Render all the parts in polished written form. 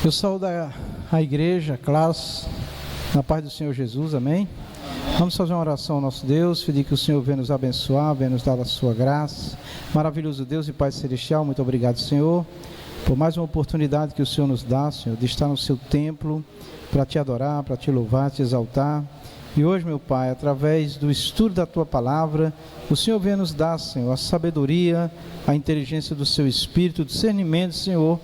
Eu saúdo a igreja, a classe, na paz do Senhor Jesus, amém? Vamos fazer uma oração ao nosso Deus, pedir que o Senhor venha nos abençoar, venha nos dar a sua graça. Maravilhoso Deus e Pai Celestial, muito obrigado, Senhor, por mais uma oportunidade que o Senhor nos dá, Senhor, de estar no seu templo, para te adorar, para te louvar, te exaltar. E hoje, meu Pai, através do estudo da Tua Palavra, o Senhor venha nos dar, Senhor, a sabedoria, a inteligência do Seu Espírito, o discernimento, Senhor,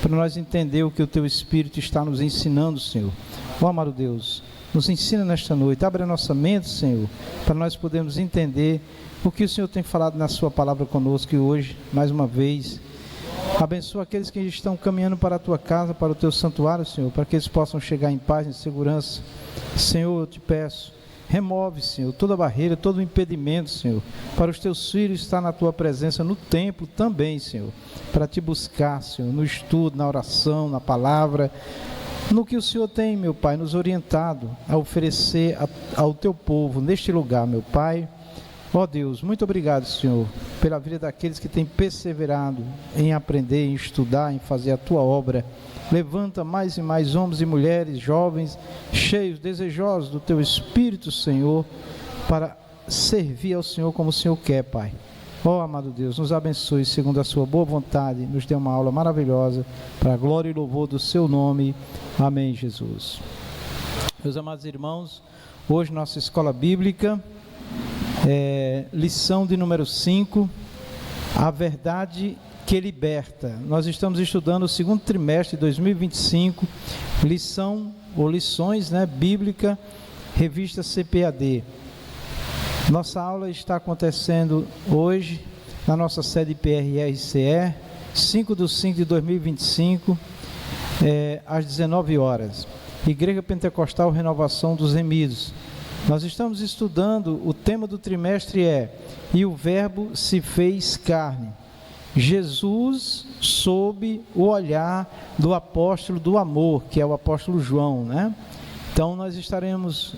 para nós entender o que o Teu Espírito está nos ensinando, Senhor. Ó amado Deus, nos ensina nesta noite, abre a nossa mente, Senhor, para nós podermos entender o que o Senhor tem falado na Sua Palavra conosco. E hoje, mais uma vez, abençoa aqueles que estão caminhando para a Tua casa, para o Teu santuário, Senhor, para que eles possam chegar em paz, em segurança. Senhor, eu te peço, remove, Senhor, toda barreira, todo impedimento, Senhor, para os Teus filhos estar na Tua presença no templo também, Senhor, para Te buscar, Senhor, no estudo, na oração, na palavra, no que o Senhor tem, meu Pai, nos orientado a oferecer ao Teu povo neste lugar, meu Pai. Ó Deus, muito obrigado, Senhor, pela vida daqueles que têm perseverado em aprender, em estudar, em fazer a Tua obra. Levanta mais e mais homens e mulheres, jovens, cheios, desejosos do Teu Espírito, Senhor, para servir ao Senhor como o Senhor quer, Pai. Ó amado Deus, nos abençoe segundo a Sua boa vontade, nos dê uma aula maravilhosa, para a glória e louvor do Seu nome. Amém, Jesus. Meus amados irmãos, hoje nossa escola bíblica, lição de número 5, a verdade que liberta. Nós estamos estudando o segundo trimestre de 2025, lição ou lições, bíblica, revista CPAD. Nossa aula está acontecendo hoje na nossa sede PRRCE, 5/5/2025, às 19 horas. Igreja Pentecostal Renovação dos Remidos. Nós estamos estudando, o tema do trimestre E o Verbo se fez carne. Jesus sob o olhar do apóstolo do amor, que é o apóstolo João, Então nós estamos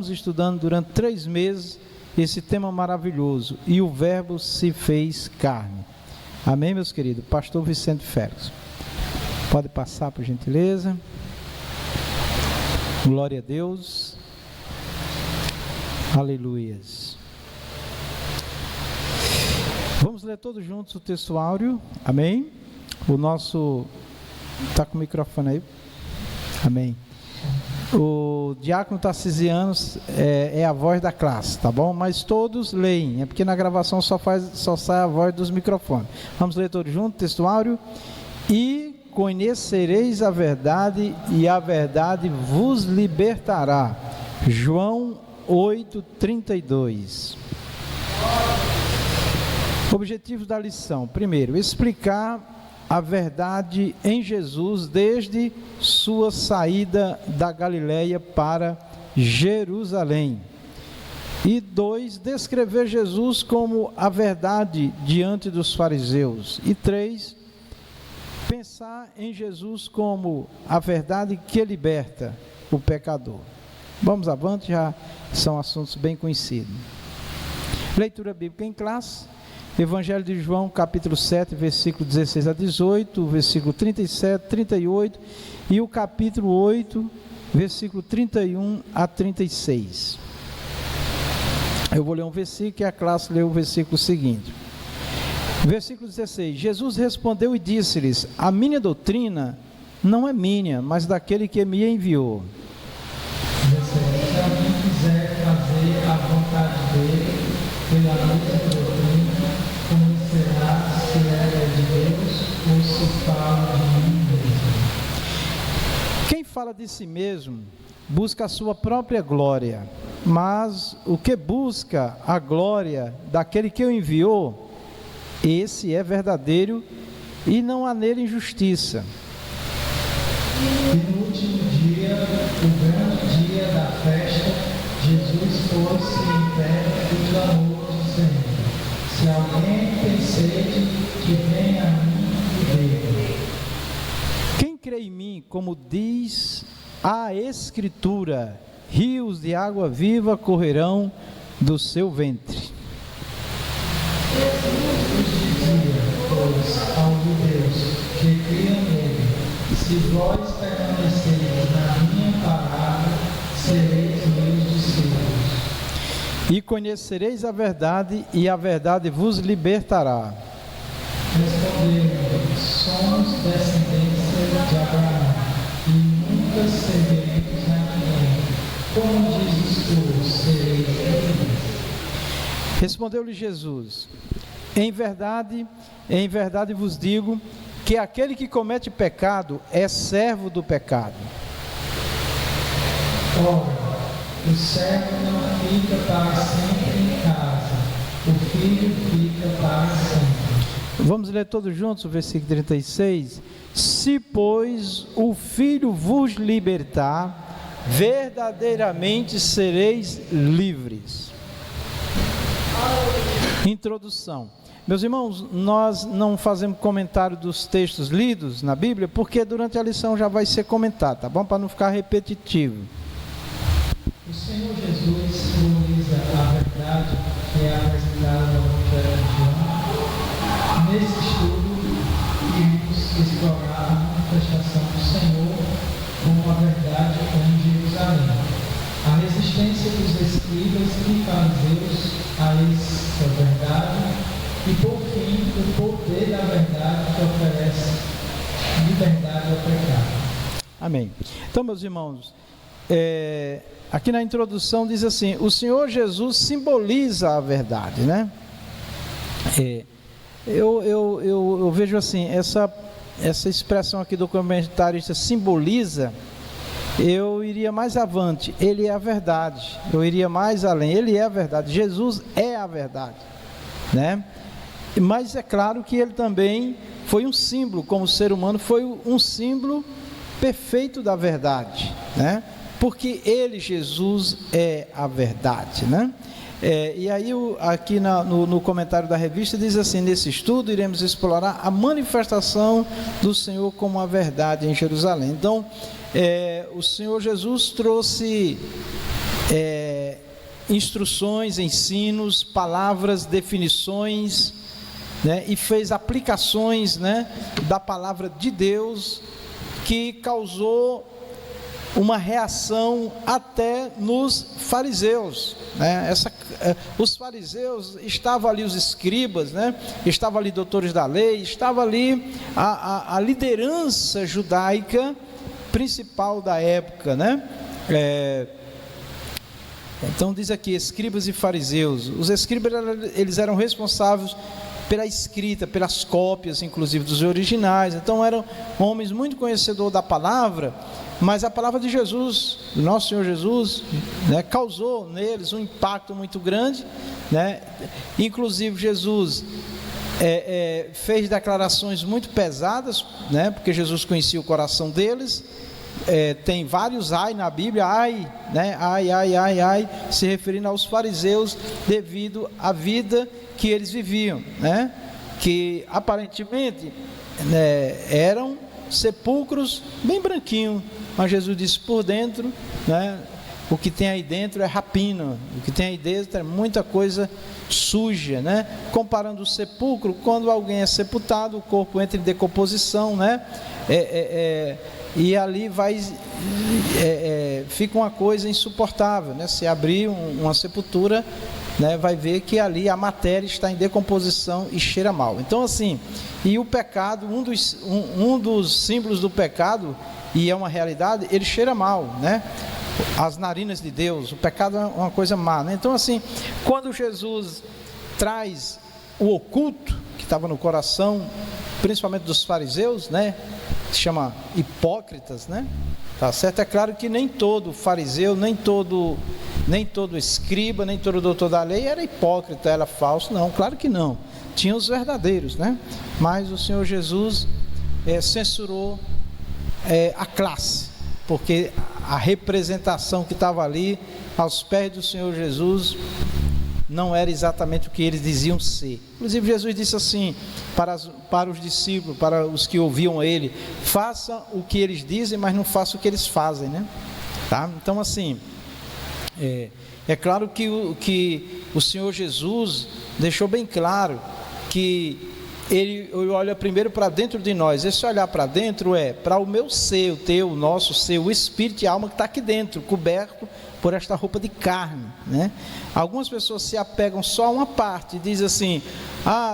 estudando durante 3 meses esse tema maravilhoso, e o Verbo se fez carne. Amém, meus queridos? Pastor Vicente Félix. Pode passar, por gentileza. Glória a Deus. Aleluias. Vamos ler todos juntos o texto áureo. Amém? O nosso... Está com o microfone aí? Amém. O diácono Tarcisiano é a voz da classe, tá bom? Mas todos leem, é porque na gravação só sai a voz dos microfones. Vamos ler todos juntos, texto áureo. E conhecereis a verdade, e a verdade vos libertará. João 8:32. Objetivos da lição: primeiro, explicar a verdade em Jesus desde sua saída da Galileia para Jerusalém. E 2, descrever Jesus como a verdade diante dos fariseus. E 3, pensar em Jesus como a verdade que liberta o pecador. Vamos avante, já são assuntos bem conhecidos. Leitura bíblica em classe. Evangelho de João, capítulo 7, versículo 16 a 18, versículo 37, 38 e o capítulo 8, versículo 31 a 36. Eu vou ler um versículo e a classe lê o versículo seguinte. Versículo 16. Jesus respondeu e disse-lhes: a minha doutrina não é minha, mas daquele que me enviou. Se alguém quiser fazer a vontade dele, pela mesma doutrina, conhecerá se ela é de Deus ou se fala de mim mesmo. Quem fala de si mesmo busca a sua própria glória, mas o que busca a glória daquele que o enviou, esse é verdadeiro e não há nele injustiça. E no último dia, o grande dia da festa, Jesus pôs-se em pé e clamou, dizendo: se alguém tem sede, que venha a mim e beba. Quem crê em mim, como diz a Escritura, rios de água viva correrão do seu ventre. Jesus dizia, pois, ao de Deus, que cria nele, Se vós permanecereis na minha palavra, sereis meus discípulos. E conhecereis a verdade, e a verdade vos libertará. Responderam-lhe: somos descendência de Abraão, e nunca serviremos a ninguém. Como dizes tu, sereis livres? Respondeu-lhe Jesus: em verdade vos digo que aquele que comete pecado é servo do pecado. Ora, o servo não fica para sempre em casa, o filho fica para sempre. Vamos ler todos juntos o versículo 36. Se, pois, o filho vos libertar, verdadeiramente sereis livres. Introdução. Meus irmãos, nós não fazemos comentário dos textos lidos na Bíblia, porque durante a lição já vai ser comentado, tá bom? Para não ficar repetitivo. O Senhor Jesus simboliza a verdade que é apresentada no Evangelho de João. Nesse estudo, iremos explorar a manifestação do Senhor como a verdade em Jerusalém. A resistência dos escribas e fariseus a essa verdade e, por fim, o poder da verdade que oferece liberdade ao pecado. Amém. Então, meus irmãos, aqui na introdução diz assim: o Senhor Jesus simboliza a verdade, né? Eu vejo assim, essa expressão aqui do comentarista, simboliza. Eu iria mais avante, ele é a verdade. Eu iria mais além, ele é a verdade. Jesus é a verdade, né? Mas é claro que ele também foi um símbolo, como ser humano, foi um símbolo perfeito da verdade, né? Porque ele, Jesus, é a verdade, né? E aí aqui no comentário da revista diz assim: nesse estudo iremos explorar a manifestação do Senhor como a verdade em Jerusalém. Então, o Senhor Jesus trouxe instruções, ensinos, palavras, definições, né, e fez aplicações, né, da palavra de Deus, que causou uma reação até nos fariseus, né? Os fariseus, estavam ali os escribas, né? Estavam ali doutores da lei, estava ali a liderança judaica principal da época, né? Então diz aqui, escribas e fariseus. Os escribas, eles eram responsáveis pela escrita, pelas cópias, inclusive dos originais. Então eram homens muito conhecedores da palavra, mas a palavra de Jesus, do nosso Senhor Jesus, né, causou neles um impacto muito grande, né? Inclusive Jesus fez declarações muito pesadas, né? Porque Jesus conhecia o coração deles. Tem vários ai na Bíblia, ai, né? Ai, se referindo aos fariseus, devido à vida que eles viviam, né? Que aparentemente, né, eram sepulcros bem branquinhos, mas Jesus disse: por dentro, né, o que tem aí dentro é rapina, o que tem aí dentro é muita coisa suja, né? Comparando o sepulcro, quando alguém é sepultado, o corpo entra em decomposição, né? E ali fica uma coisa insuportável, né? Se abrir uma sepultura, né, vai ver que ali a matéria está em decomposição e cheira mal. Então, assim, e o pecado, um dos símbolos do pecado, e é uma realidade, ele cheira mal, né? As narinas de Deus, o pecado é uma coisa má, né? Então, assim, quando Jesus traz o oculto que estava no coração, principalmente dos fariseus, né? Se chama hipócritas, né? Tá certo? É claro que nem todo fariseu, nem todo escriba, nem todo doutor da lei era hipócrita, era falso, não, claro que não. Tinha os verdadeiros, né? Mas o Senhor Jesus censurou a classe, porque a representação que estava ali aos pés do Senhor Jesus não era exatamente o que eles diziam ser. Inclusive Jesus disse assim para os discípulos, para os que ouviam ele: faça o que eles dizem, mas não faça o que eles fazem, né? Tá? Então, assim, é claro que o Senhor Jesus deixou bem claro que ele olha primeiro para dentro de nós. Esse olhar para dentro é para o meu ser, o teu, o nosso ser, o espírito e a alma que está aqui dentro, coberto por esta roupa de carne, né? Algumas pessoas se apegam só a uma parte, diz assim: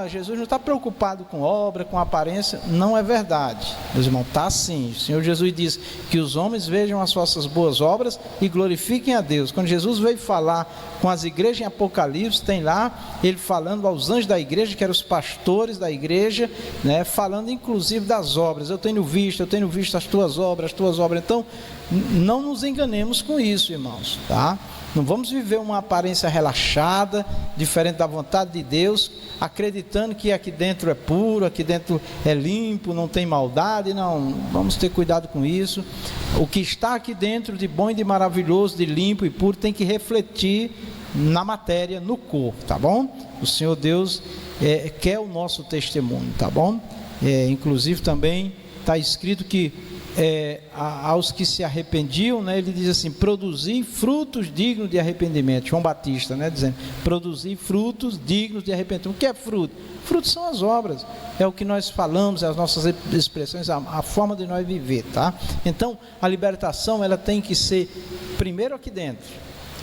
Jesus não está preocupado com obra, com aparência. Não é verdade, meus irmãos, está sim. O Senhor Jesus diz que os homens vejam as vossas boas obras e glorifiquem a Deus. Quando Jesus veio falar com as igrejas em Apocalipse, tem lá ele falando aos anjos da igreja, que eram os pastores da igreja, né? Falando inclusive das obras. Eu tenho visto as tuas obras, Então, não nos enganemos com isso, irmãos, tá? Não vamos viver uma aparência relaxada, diferente da vontade de Deus, acreditando que aqui dentro é puro, aqui dentro é limpo, não tem maldade. Não, vamos ter cuidado com isso. O que está aqui dentro de bom e de maravilhoso, de limpo e puro, tem que refletir na matéria, no corpo, tá bom? O Senhor Deus quer o nosso testemunho, tá bom? Inclusive também está escrito que aos que se arrependiam, né, ele diz assim: produzir frutos dignos de arrependimento. João Batista, né, dizendo: produzir frutos dignos de arrependimento. O que é fruto? Frutos são as obras, é o que nós falamos, as nossas expressões, a forma de nós viver, tá? Então a libertação, ela tem que ser primeiro aqui dentro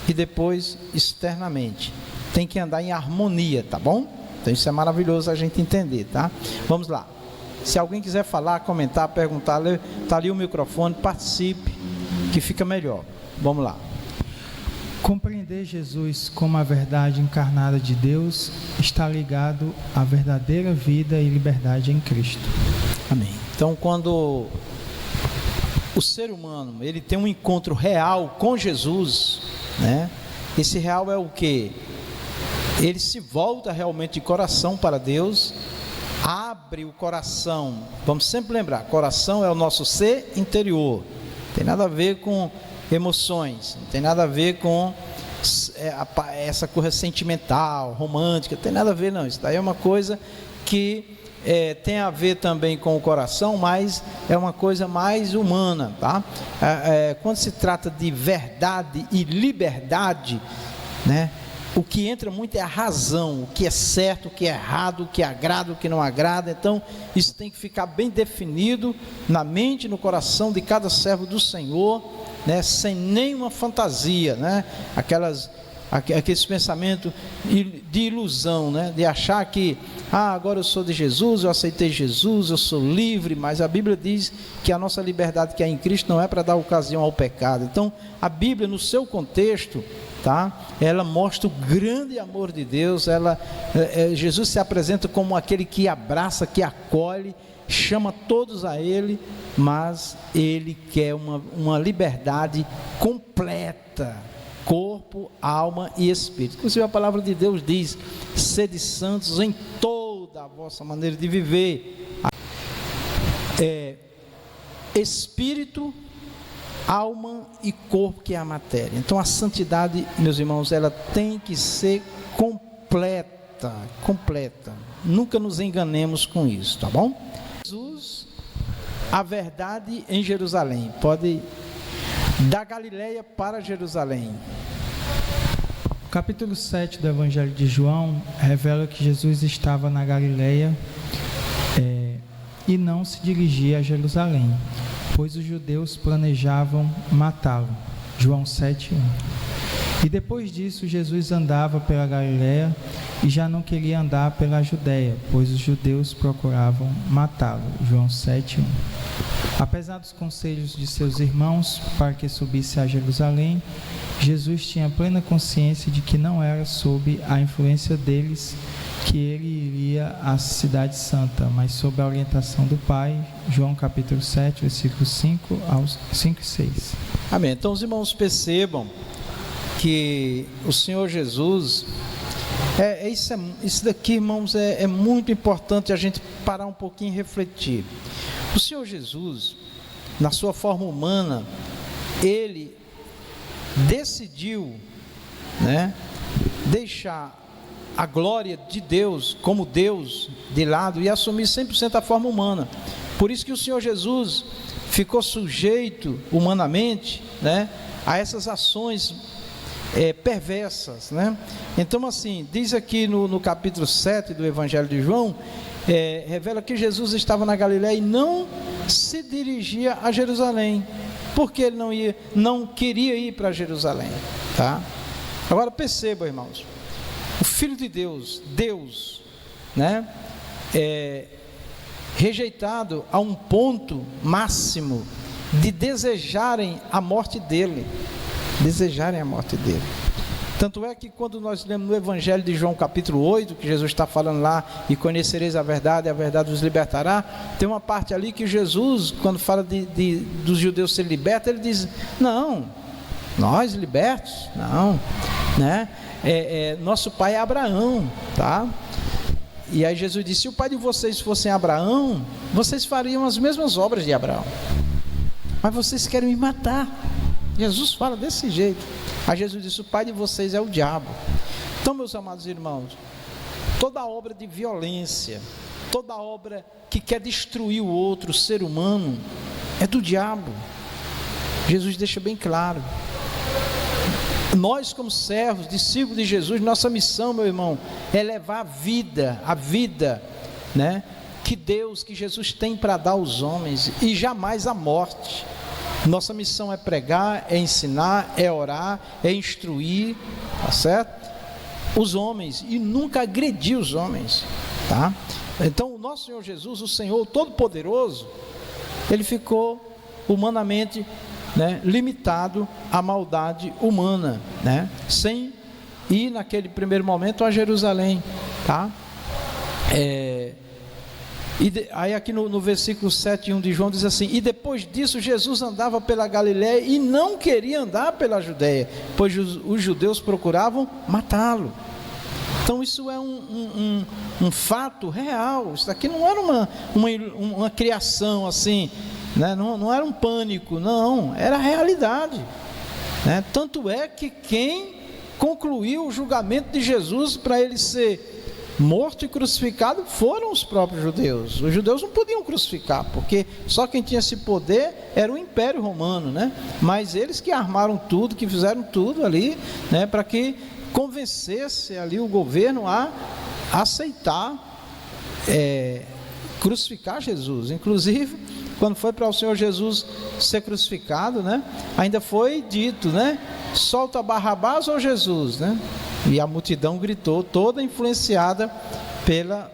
e depois externamente, tem que andar em harmonia, tá bom? Então isso é maravilhoso a gente entender, tá? Vamos lá. Se alguém quiser falar, comentar, perguntar, está ali o microfone, participe, que fica melhor. Vamos lá. Compreender Jesus como a verdade encarnada de Deus está ligado à verdadeira vida e liberdade em Cristo. Amém. Então, quando o ser humano ele tem um encontro real com Jesus, né? Esse real é o quê? Ele se volta realmente de coração para Deus, abre o coração. Vamos sempre lembrar, coração é o nosso ser interior, não tem nada a ver com emoções, não tem nada a ver com essa coisa sentimental, romântica, não tem nada a ver não. Isso daí é uma coisa que tem a ver também com o coração, mas é uma coisa mais humana, tá? Quando se trata de verdade e liberdade, né, o que entra muito é a razão, o que é certo, o que é errado, o que agrada, o que não agrada. Então isso tem que ficar bem definido na mente e no coração de cada servo do Senhor, né, sem nenhuma fantasia, né, aqueles pensamentos de ilusão, né, de achar que agora eu sou de Jesus, eu aceitei Jesus, eu sou livre. Mas a Bíblia diz que a nossa liberdade que é em Cristo não é para dar ocasião ao pecado. Então a Bíblia, no seu contexto, tá, ela mostra o grande amor de Deus. Jesus se apresenta como aquele que abraça, que acolhe, chama todos a Ele, mas Ele quer uma liberdade completa, corpo, alma e espírito. Inclusive a palavra de Deus diz: sede santos em toda a vossa maneira de viver. Espírito, alma e corpo, que é a matéria. Então a santidade, meus irmãos, ela tem que ser completa. Nunca nos enganemos com isso, tá bom? Jesus, a verdade em Jerusalém. Pode da Galileia para Jerusalém. O capítulo 7 do Evangelho de João revela que Jesus estava na Galileia e não se dirigia a Jerusalém, pois os judeus planejavam matá-lo. João 7:1. E depois disso Jesus andava pela Galileia e já não queria andar pela Judeia, pois os judeus procuravam matá-lo. João 7:1. Apesar dos conselhos de seus irmãos para que subisse a Jerusalém, Jesus tinha plena consciência de que não era sob a influência deles que ele iria à cidade santa, mas sob a orientação do Pai. João capítulo 7, versículos 5 e 6. Amém. Então os irmãos percebam que o Senhor Jesus, isso daqui, irmãos, é muito importante a gente parar um pouquinho e refletir. O Senhor Jesus, na sua forma humana, ele decidiu, né, deixar a glória de Deus como Deus de lado e assumir 100% a forma humana. Por isso que o Senhor Jesus ficou sujeito humanamente, né, a essas ações perversas, né? Então assim, diz aqui no capítulo 7 do Evangelho de João, revela que Jesus estava na Galiléia e não se dirigia a Jerusalém, porque ele não queria ir para Jerusalém, tá? Agora perceba, irmãos, o Filho de Deus, né, rejeitado a um ponto máximo de desejarem a morte dele, tanto é que quando nós lemos no Evangelho de João capítulo 8, que Jesus está falando lá, e conhecereis a verdade vos libertará, tem uma parte ali que Jesus, quando fala dos judeus ser libertos, ele diz, não, nós libertos, não, né? Nosso pai é Abraão, tá? E aí Jesus disse, se o pai de vocês fosse Abraão, vocês fariam as mesmas obras de Abraão, mas vocês querem me matar. Jesus fala desse jeito. Aí Jesus disse, o pai de vocês é o diabo. Então, meus amados irmãos, toda obra de violência, toda obra que quer destruir o outro, o ser humano, é do diabo. Jesus deixa bem claro. Nós, como servos, discípulos de Jesus, nossa missão, meu irmão, é levar a vida, né, que Jesus tem para dar aos homens, e jamais a morte. Nossa missão é pregar, é ensinar, é orar, é instruir, tá certo? Os homens, e nunca agredir os homens, tá? Então, o nosso Senhor Jesus, o Senhor Todo-Poderoso, ele ficou humanamente, né, limitado à maldade humana, né, sem ir naquele primeiro momento a Jerusalém, tá? Aí aqui no versículo 7:1 de João diz assim, e depois disso Jesus andava pela Galiléia e não queria andar pela Judéia, pois os judeus procuravam matá-lo. Então isso é um fato real. Isso daqui não era uma criação assim, né? Não era um pânico, não, era a realidade, né? Tanto é que quem concluiu o julgamento de Jesus para ele ser morto e crucificado foram os próprios judeus. Os judeus não podiam crucificar, porque só quem tinha esse poder era o Império Romano, né? Mas eles que armaram tudo, que fizeram tudo ali, né, para que convencesse ali o governo a aceitar crucificar Jesus. Inclusive, quando foi para o Senhor Jesus ser crucificado, né, ainda foi dito, né, solta Barrabás ou Jesus, né? E a multidão gritou, toda influenciada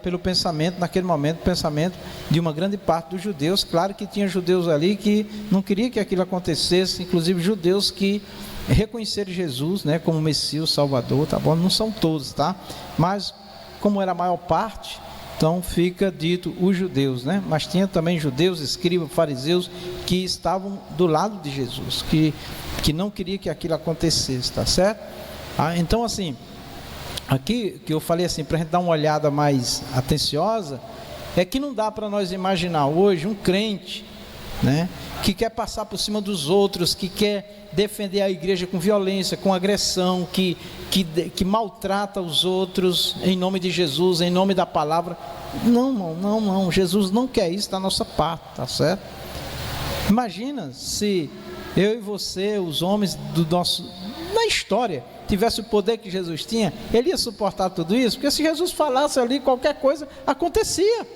pelo pensamento, naquele momento, pensamento de uma grande parte dos judeus. Claro que tinha judeus ali que não queria que aquilo acontecesse, inclusive judeus que reconheceram Jesus, né, como Messias, Salvador, tá bom? Não são todos, tá? Mas como era a maior parte, então fica dito os judeus, né? Mas tinha também judeus, escribas, fariseus que estavam do lado de Jesus, que não queria que aquilo acontecesse, tá certo? Então assim, aqui que eu falei assim, para a gente dar uma olhada mais atenciosa, é que não dá para nós imaginar hoje um crente, né, que quer passar por cima dos outros, que quer defender a igreja com violência, com agressão, que maltrata os outros em nome de Jesus, em nome da palavra. Não, Jesus não quer isso da nossa parte, tá certo? Imagina se eu e você, os homens na história, tivesse o poder que Jesus tinha, ele ia suportar tudo isso? Porque se Jesus falasse ali qualquer coisa, acontecia.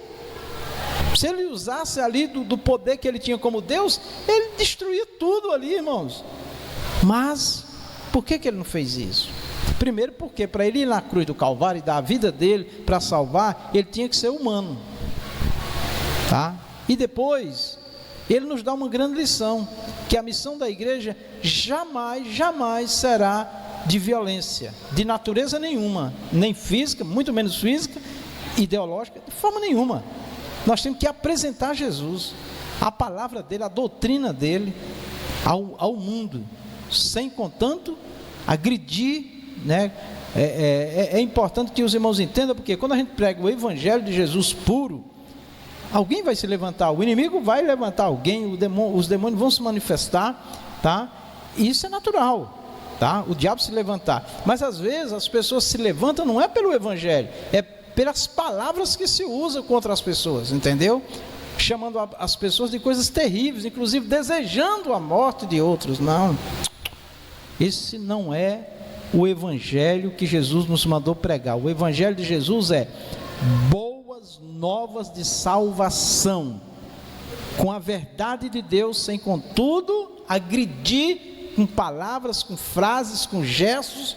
Se ele usasse ali do poder que ele tinha como Deus, ele destruía tudo ali, irmãos. Mas por que ele não fez isso? Primeiro porque para ele ir na cruz do Calvário e dar a vida dele para salvar, ele tinha que ser humano, tá? E depois ele nos dá uma grande lição, que a missão da igreja jamais será de violência, de natureza nenhuma, nem física, muito menos física, ideológica, de forma nenhuma. Nós temos que apresentar Jesus, a palavra dele, a doutrina dele ao mundo, sem, contanto, agredir, né? É importante que os irmãos entendam, porque quando a gente prega o evangelho de Jesus puro, alguém vai se levantar, o inimigo vai levantar alguém, os demônios vão se manifestar, tá? Isso é natural, tá? O diabo se levantar, mas às vezes as pessoas se levantam não é pelo evangelho, é pelas palavras que se usam contra as pessoas, entendeu? Chamando as pessoas de coisas terríveis, inclusive desejando a morte de outros. Não, esse não é o evangelho que Jesus nos mandou pregar. O evangelho de Jesus é boas boas novas de salvação, com a verdade de Deus, sem contudo agredir com palavras, com frases, com gestos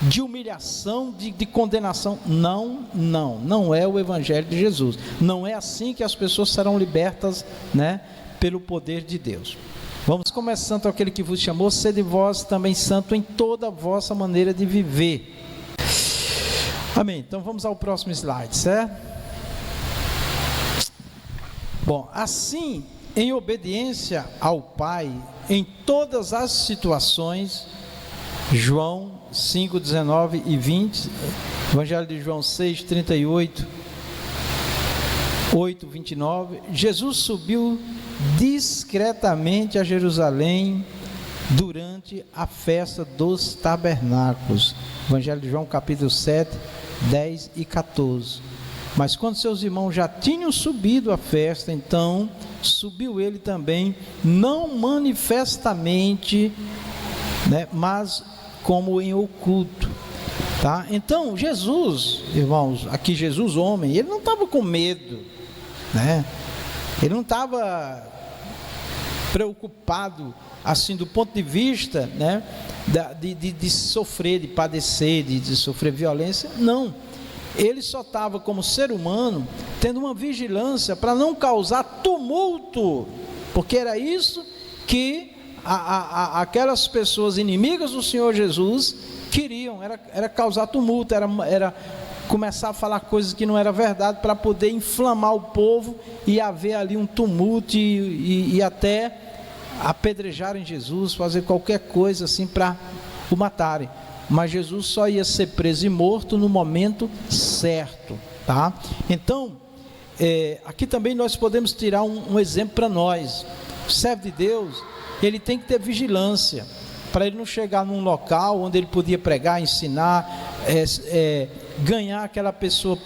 de humilhação, de condenação. Não é o Evangelho de Jesus. Não é assim que as pessoas serão libertas, né, pelo poder de Deus. Vamos, como é santo aquele que vos chamou, sede vós também santo em toda a vossa maneira de viver. Amém. Então vamos ao próximo slide, certo? Bom, assim, em obediência ao Pai, em todas as situações, João 5, 19 e 20, Evangelho de João 6, 38, 8, 29, Jesus subiu discretamente a Jerusalém durante a festa dos tabernáculos. Evangelho de João capítulo 7, 10 e 14. Mas quando seus irmãos já tinham subido à festa, então subiu ele também, não manifestamente, né, mas como em oculto, tá? Então Jesus, irmãos, aqui Jesus homem, ele não estava com medo, né? Ele não estava preocupado assim do ponto de vista, né, de sofrer, de padecer, de sofrer violência. Não, ele só estava como ser humano tendo uma vigilância para não causar tumulto, porque era isso que aquelas pessoas inimigas do Senhor Jesus queriam, era causar tumulto, era começar a falar coisas que não era verdade, para poder inflamar o povo e haver ali um tumulto e até apedrejarem Jesus, fazer qualquer coisa assim para o matarem. Mas Jesus só ia ser preso e morto no momento certo, tá? Então, aqui também nós podemos tirar um exemplo para nós. O servo de Deus, ele tem que ter vigilância, para ele não chegar num local onde ele podia pregar, ensinar, ganhar aquela pessoa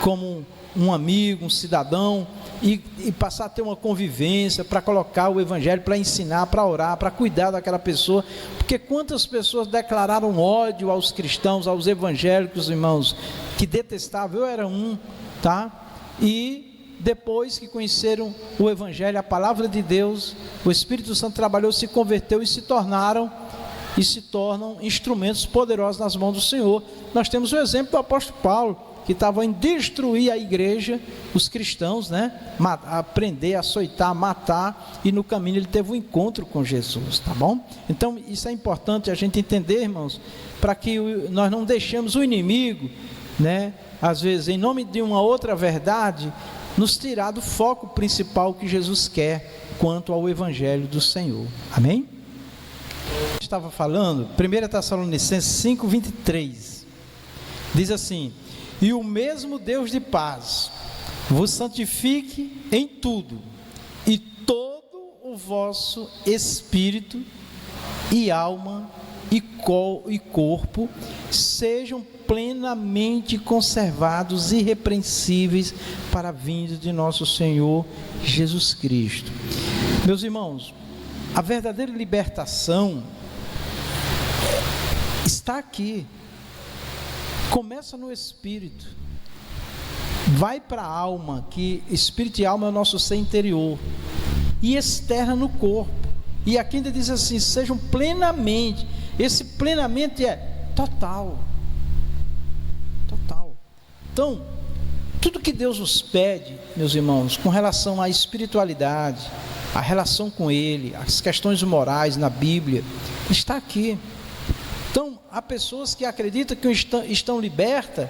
como um amigo, um cidadão, e passar a ter uma convivência, para colocar o Evangelho, para ensinar, para orar, para cuidar daquela pessoa. Porque quantas pessoas declararam ódio aos cristãos, aos evangélicos, irmãos, que detestavam. Eu era um, tá? E depois que conheceram o Evangelho, a palavra de Deus, o Espírito Santo trabalhou, se converteu e se tornam instrumentos poderosos nas mãos do Senhor. Nós temos o exemplo do apóstolo Paulo, que estava em destruir a igreja, os cristãos, né? Prender, açoitar, matar, e no caminho ele teve um encontro com Jesus, tá bom? Então isso é importante a gente entender, irmãos, para que nós não deixemos o inimigo, né, às vezes em nome de uma outra verdade, nos tirar do foco principal que Jesus quer quanto ao Evangelho do Senhor. Amém? Estava falando, 1 Tessalonicenses 5, 23, diz assim: e o mesmo Deus de paz vos santifique em tudo, e todo o vosso espírito e alma e corpo sejam plenamente conservados, irrepreensíveis, para a vinda de nosso Senhor Jesus Cristo. Meus irmãos, a verdadeira libertação está aqui. Começa no espírito, vai para a alma, que espírito e alma é o nosso ser interior, e externa no corpo. E aqui ainda diz assim: sejam plenamente. Esse plenamente é total. Então, tudo que Deus nos pede, meus irmãos, com relação à espiritualidade, a relação com Ele, as questões morais na Bíblia, está aqui. Então, há pessoas que acreditam que estão libertas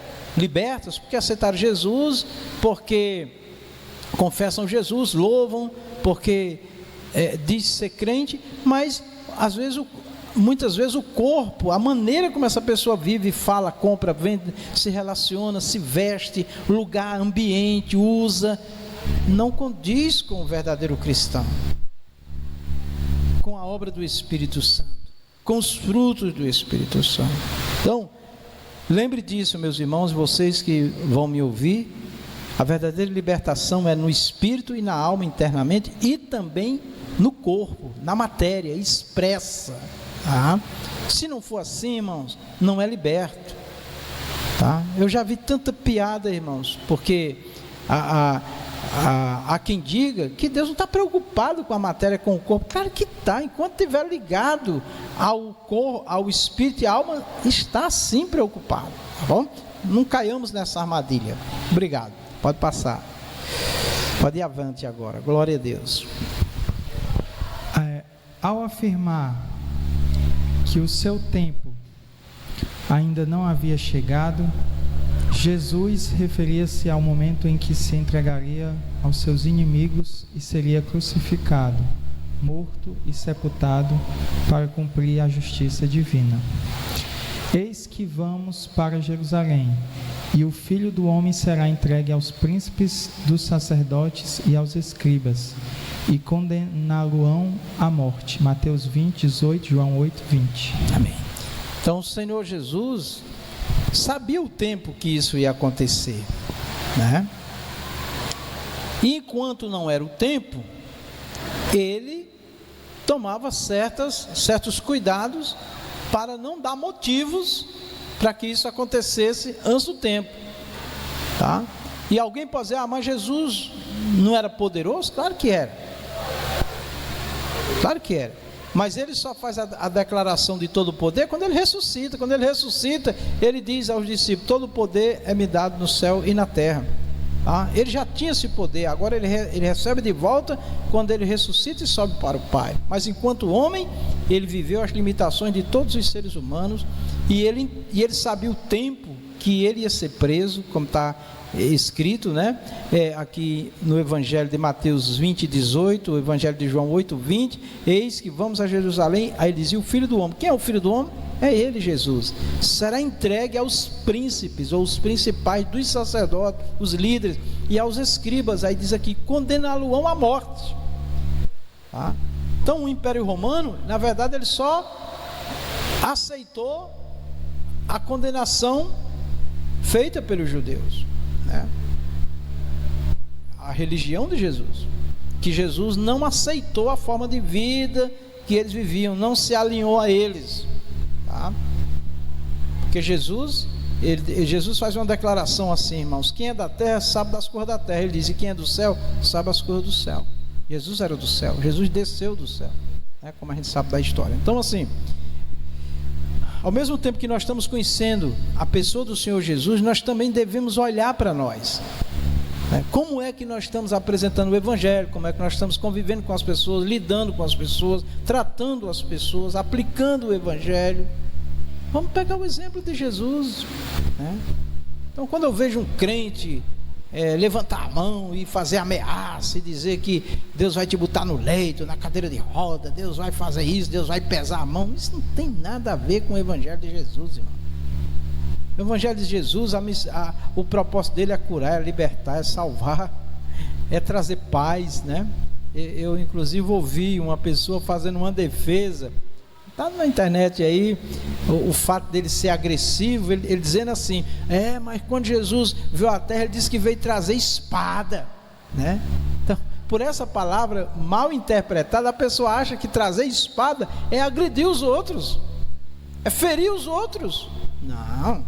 porque aceitaram Jesus, porque confessam Jesus, louvam, porque diz ser crente, mas muitas vezes o corpo, a maneira como essa pessoa vive, fala, compra, vende, se relaciona, se veste, lugar, ambiente, usa, não condiz com o verdadeiro cristão, com a obra do Espírito Santo, com os frutos do Espírito Santo. Então, lembre disso, meus irmãos, vocês que vão me ouvir. A verdadeira libertação é no espírito e na alma internamente, e também no corpo, na matéria expressa, tá? Se não for assim, irmãos, não é liberto, tá? Eu já vi tanta piada, irmãos, porque há quem diga que Deus não está preocupado com a matéria, com o corpo. Claro que está. Enquanto estiver ligado ao corpo, ao espírito e à alma, está sim preocupado, tá bom? Não caiamos nessa armadilha. Obrigado, pode passar, pode ir avante agora, glória a Deus. Ao afirmar que o seu tempo ainda não havia chegado, Jesus referia-se ao momento em que se entregaria aos seus inimigos e seria crucificado, morto e sepultado para cumprir a justiça divina. Eis que vamos para Jerusalém, e o Filho do Homem será entregue aos príncipes dos sacerdotes e aos escribas, e condená-lo-ão à morte. Mateus 20, 18, João 8, 20. Amém. Então o Senhor Jesus sabia o tempo que isso ia acontecer, né? E enquanto não era o tempo, ele tomava certos cuidados para não dar motivos para que isso acontecesse antes do tempo, tá? E alguém pode dizer, mas Jesus não era poderoso? Claro que era, claro que era, mas ele só faz a declaração de todo o poder quando ele ressuscita. Quando ele ressuscita, ele diz aos discípulos, todo o poder é me dado no céu e na terra. Ele já tinha esse poder, agora ele recebe de volta quando ele ressuscita e sobe para o Pai. Mas enquanto homem, ele viveu as limitações de todos os seres humanos, e ele sabia o tempo que ele ia ser preso, como está escrito, né? Aqui no Evangelho de Mateus 20, 18, o Evangelho de João 8, 20, eis que vamos a Jerusalém, aí ele dizia o Filho do Homem. Quem é o Filho do Homem? É ele, Jesus. Será entregue aos príncipes, ou os principais dos sacerdotes, os líderes, e aos escribas. Aí diz aqui, condená-lo-ão à morte. Tá? Então o Império Romano, na verdade, ele só aceitou a condenação feita pelos judeus, né? A religião de Jesus, que Jesus não aceitou a forma de vida que eles viviam, não se alinhou a eles, tá? Porque Jesus faz uma declaração assim, irmãos, quem é da terra sabe das coisas da terra. Ele diz, e quem é do céu sabe as coisas do céu. Jesus era do céu, Jesus desceu do céu, né? Como a gente sabe da história. Então assim, ao mesmo tempo que nós estamos conhecendo a pessoa do Senhor Jesus, nós também devemos olhar para nós, né? Como é que nós estamos apresentando o Evangelho, como é que nós estamos convivendo com as pessoas, lidando com as pessoas, tratando as pessoas, aplicando o Evangelho. Vamos pegar o exemplo de Jesus, né? Então quando eu vejo um crente levantar a mão e fazer ameaça e dizer que Deus vai te botar no leito, na cadeira de roda, Deus vai fazer isso, Deus vai pesar a mão, isso não tem nada a ver com o Evangelho de Jesus, irmão. O Evangelho de Jesus, o propósito dele é curar, é libertar, é salvar, é trazer paz, né? Eu inclusive ouvi uma pessoa fazendo uma defesa, está na internet aí, o fato dele ser agressivo, ele dizendo assim, mas quando Jesus veio à terra, ele disse que veio trazer espada, né? Então, por essa palavra mal interpretada, a pessoa acha que trazer espada é agredir os outros, é ferir os outros. Não,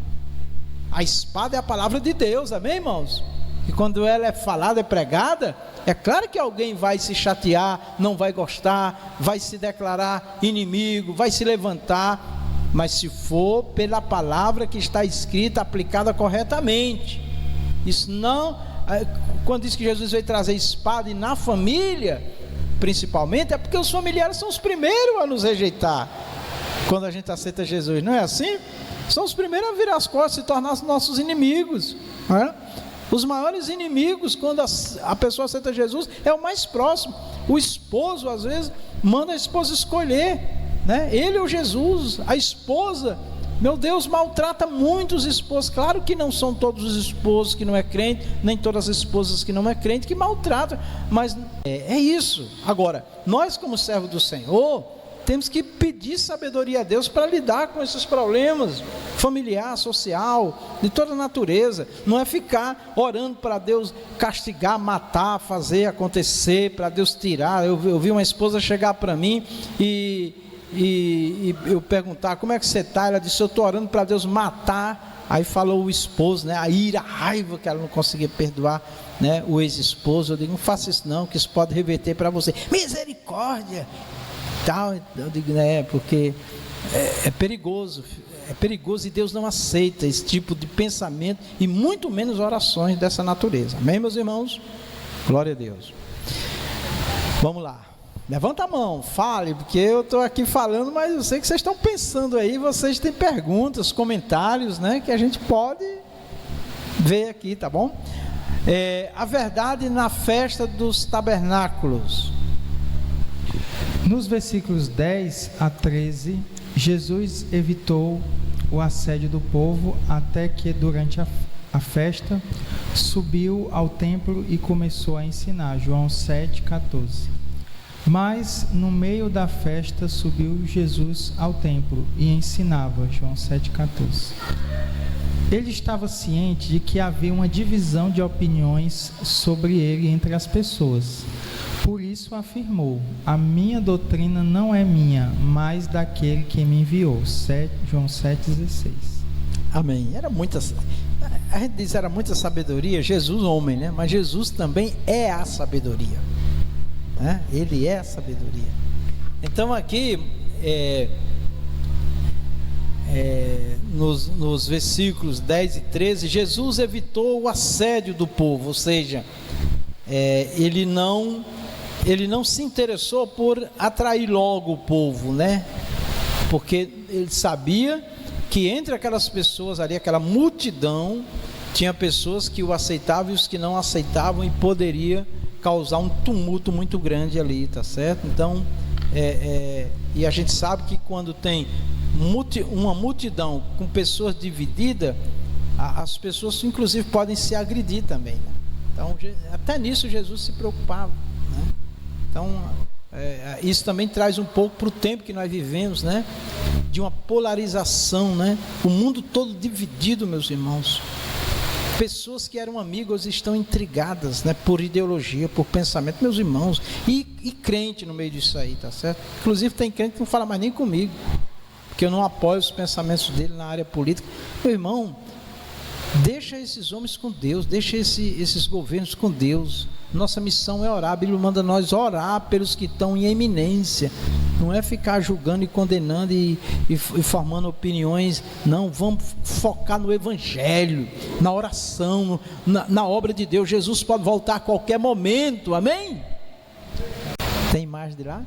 a espada é a palavra de Deus, amém, irmãos? E quando ela é falada, é pregada, é claro que alguém vai se chatear, não vai gostar, vai se declarar inimigo, vai se levantar, mas se for pela palavra que está escrita, aplicada corretamente. Isso não, quando diz que Jesus veio trazer espada, e na família, principalmente, é porque os familiares são os primeiros a nos rejeitar, quando a gente aceita Jesus, não é assim? São os primeiros a virar as costas, se tornar nossos inimigos, não é? Os maiores inimigos, quando a pessoa aceita Jesus, é o mais próximo. O esposo, às vezes, manda a esposa escolher, né? Ele ou Jesus. A esposa, meu Deus, maltrata muitos esposos. Claro que não são todos os esposos que não é crente, nem todas as esposas que não é crente que maltratam, mas é isso. Agora, nós como servos do Senhor, temos que pedir sabedoria a Deus para lidar com esses problemas familiar, social, de toda natureza. Não é ficar orando para Deus castigar, matar, fazer acontecer, para Deus tirar. Eu vi uma esposa chegar para mim e eu perguntar, como é que você está? Ela disse, eu estou orando para Deus matar. Aí falou o esposo, né? A ira, a raiva que ela não conseguia perdoar né, o ex-esposo. Eu digo, não faça isso não, que isso pode reverter para você. Misericórdia! Tal, eu digo, porque é perigoso e Deus não aceita esse tipo de pensamento e muito menos orações dessa natureza. Amém, meus irmãos? Glória a Deus. Vamos lá, levanta a mão, fale, porque eu estou aqui falando, mas eu sei que vocês estão pensando aí, vocês têm perguntas, comentários, né, que a gente pode ver aqui, tá bom? A verdade na festa dos tabernáculos. Nos versículos 10 a 13, Jesus evitou o assédio do povo até que durante a festa subiu ao templo e começou a ensinar. João 7,14. Mas no meio da festa subiu Jesus ao templo e ensinava. João 7,14. Ele estava ciente de que havia uma divisão de opiniões sobre ele entre as pessoas. Por isso afirmou: a minha doutrina não é minha, mas daquele que me enviou. João 7,16. Amém. A gente diz era muita sabedoria, Jesus homem, né? Mas Jesus também é a sabedoria, né? Ele é a sabedoria. Então aqui nos versículos 10 e 13, Jesus evitou o assédio do povo, ou seja, ele não se interessou por atrair logo o povo, né? Porque ele sabia que entre aquelas pessoas ali, aquela multidão, tinha pessoas que o aceitavam e os que não aceitavam, e poderia causar um tumulto muito grande ali, tá certo? Então, e a gente sabe que quando tem uma multidão com pessoas divididas, as pessoas inclusive podem se agredir também, né? Então, até nisso Jesus se preocupava, né? Então, isso também traz um pouco para o tempo que nós vivemos, né? De uma polarização, né? O mundo todo dividido, meus irmãos. Pessoas que eram amigas estão intrigadas, né? Por ideologia, por pensamento, meus irmãos. E crente no meio disso aí, tá certo? Inclusive tem crente que não fala mais nem comigo, porque eu não apoio os pensamentos dele na área política. Meu irmão, deixa esses homens com Deus, deixa esses governos com Deus. Nossa missão é orar. A Bíblia manda nós orar pelos que estão em eminência, não é ficar julgando e condenando e formando opiniões. Não, vamos focar no Evangelho, na oração, na obra de Deus. Jesus pode voltar a qualquer momento, amém? Tem mais de lá?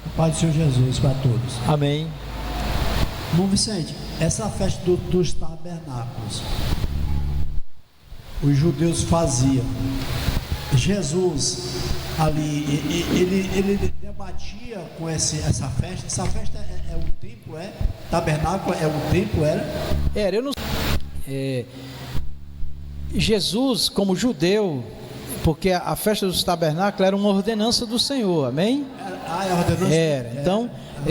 O Pai do Senhor Jesus para todos, amém. Bom, Vicente, essa festa dos tabernáculos, os judeus faziam. Jesus ali, ele debatia com essa festa. Essa festa é o templo, tabernáculo é o templo, era? Eu não Jesus, como judeu, porque a festa dos tabernáculos era uma ordenança do Senhor, amém? É ordenança? Era. Então,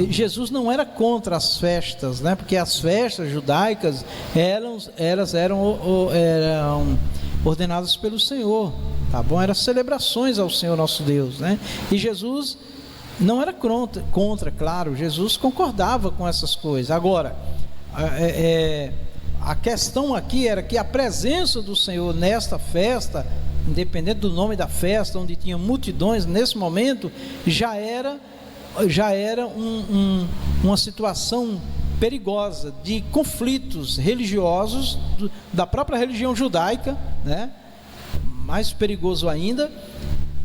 Jesus não era contra as festas, né? Porque as festas judaicas eram ordenadas pelo Senhor, tá bom? Eram celebrações ao Senhor nosso Deus, né? E Jesus não era contra, claro, Jesus concordava com essas coisas. Agora, a questão aqui era que a presença do Senhor nesta festa, independente do nome da festa, onde tinha multidões, nesse momento, já era uma situação perigosa de conflitos religiosos da própria religião judaica, né? Mais perigoso ainda.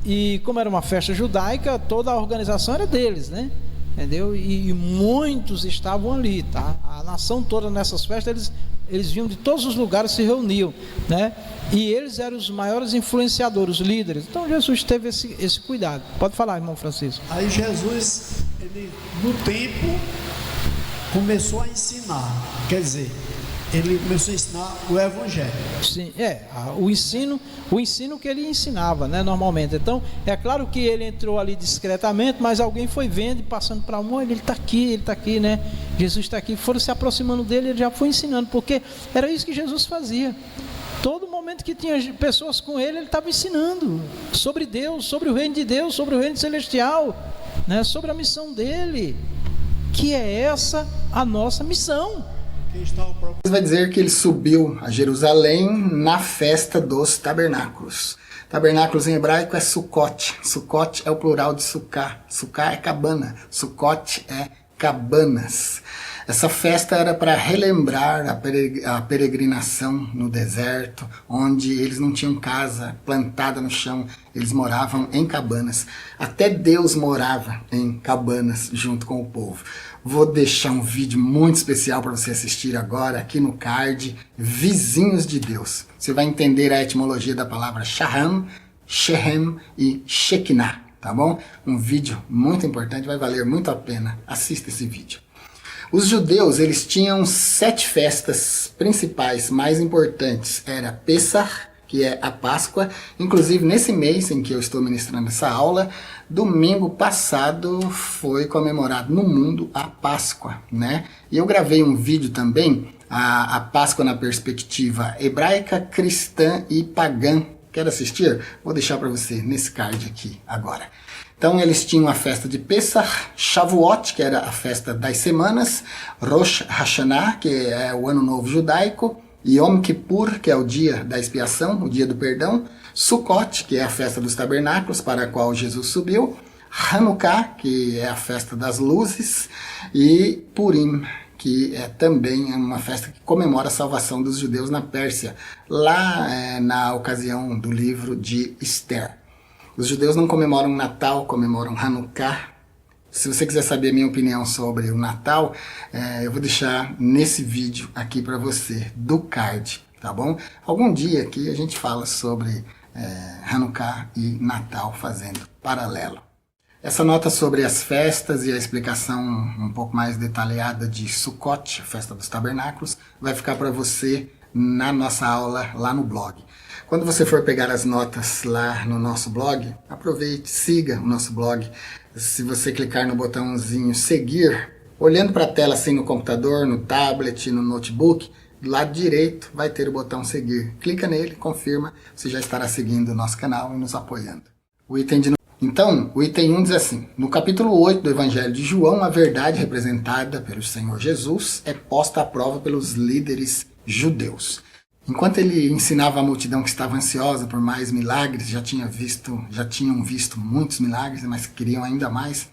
E como era uma festa judaica, toda a organização era deles, né? Entendeu? E muitos estavam ali, tá? A nação toda nessas festas, eles vinham de todos os lugares, se reuniam, né? E eles eram os maiores influenciadores, os líderes. Então Jesus teve esse cuidado. Pode falar, irmão Francisco. Aí Jesus, ele, no tempo, começou a ensinar. Quer dizer, ele começou a ensinar o Evangelho. Sim, o ensino que ele ensinava, né, normalmente. Então, é claro que ele entrou ali discretamente, mas alguém foi vendo e passando para um, ele está aqui, né? Jesus está aqui. Foram se aproximando dele, ele já foi ensinando, porque era isso que Jesus fazia. Todo momento que tinha pessoas com ele, ele estava ensinando sobre Deus, sobre o reino de Deus, sobre o reino celestial, né? Sobre a missão dele, que é essa a nossa missão. Vai dizer que ele subiu a Jerusalém na festa dos tabernáculos. Tabernáculos em hebraico é Sukkot. Sukkot é o plural de Sukkah. Sukkah é cabana. Sukkot é cabanas. Essa festa era para relembrar a peregrinação no deserto, onde eles não tinham casa plantada no chão, eles moravam em cabanas. Até Deus morava em cabanas junto com o povo. Vou deixar um vídeo muito especial para você assistir agora, aqui no card, Vizinhos de Deus. Você vai entender a etimologia da palavra Shaham, Shechem e Shekinah, tá bom? Um vídeo muito importante, vai valer muito a pena. Assista esse vídeo. Os judeus, eles tinham 7 festas principais mais importantes. Era Pessach, que é a Páscoa. Inclusive, nesse mês em que eu estou ministrando essa aula, domingo passado foi comemorado no mundo a Páscoa, né? E eu gravei um vídeo também, a Páscoa na perspectiva hebraica, cristã e pagã. Quer assistir? Vou deixar para você nesse card aqui agora. Então eles tinham a festa de Pessach, Shavuot, que era a festa das semanas, Rosh Hashanah, que é o ano novo judaico, Yom Kippur, que é o dia da expiação, o dia do perdão, Sukkot, que é a festa dos tabernáculos, para a qual Jesus subiu, Hanukkah, que é a festa das luzes, e Purim, que é também uma festa que comemora a salvação dos judeus na Pérsia, lá na ocasião do livro de Esther. Os judeus não comemoram Natal, comemoram Hanukkah. Se você quiser saber a minha opinião sobre o Natal, eu vou deixar nesse vídeo aqui para você, do card, tá bom? Algum dia aqui a gente fala sobre Hanukkah e Natal fazendo paralelo. Essa nota sobre as festas e a explicação um pouco mais detalhada de Sukkot, festa dos tabernáculos, vai ficar para você na nossa aula lá no blog. Quando você for pegar as notas lá no nosso blog, aproveite, siga o nosso blog. Se você clicar no botãozinho seguir, olhando para a tela assim no computador, no tablet, no notebook, do lado direito vai ter o botão seguir. Clica nele, confirma, você já estará seguindo o nosso canal e nos apoiando. Então, o item 1 diz assim: no capítulo 8 do Evangelho de João, a verdade representada pelo Senhor Jesus é posta à prova pelos líderes judeus. Enquanto ele ensinava a multidão que estava ansiosa por mais milagres, já tinham visto muitos milagres, mas queriam ainda mais.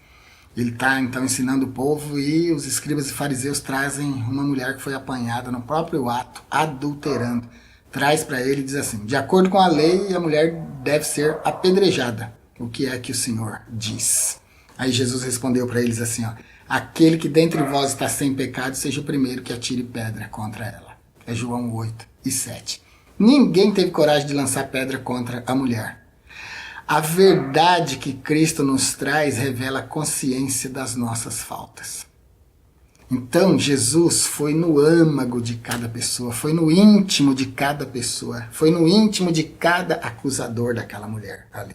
Ele está então ensinando o povo, e os escribas e fariseus trazem uma mulher que foi apanhada no próprio ato, adulterando. Traz para ele e diz assim: de acordo com a lei, a mulher deve ser apedrejada. O que é que o Senhor diz? Aí Jesus respondeu para eles assim: aquele que dentre vós está sem pecado, seja o primeiro que atire pedra contra ela. É João 8:7. Ninguém teve coragem de lançar pedra contra a mulher. A verdade que Cristo nos traz revela a consciência das nossas faltas. Então Jesus foi no âmago de cada pessoa, foi no íntimo de cada pessoa, foi no íntimo de cada acusador daquela mulher ali.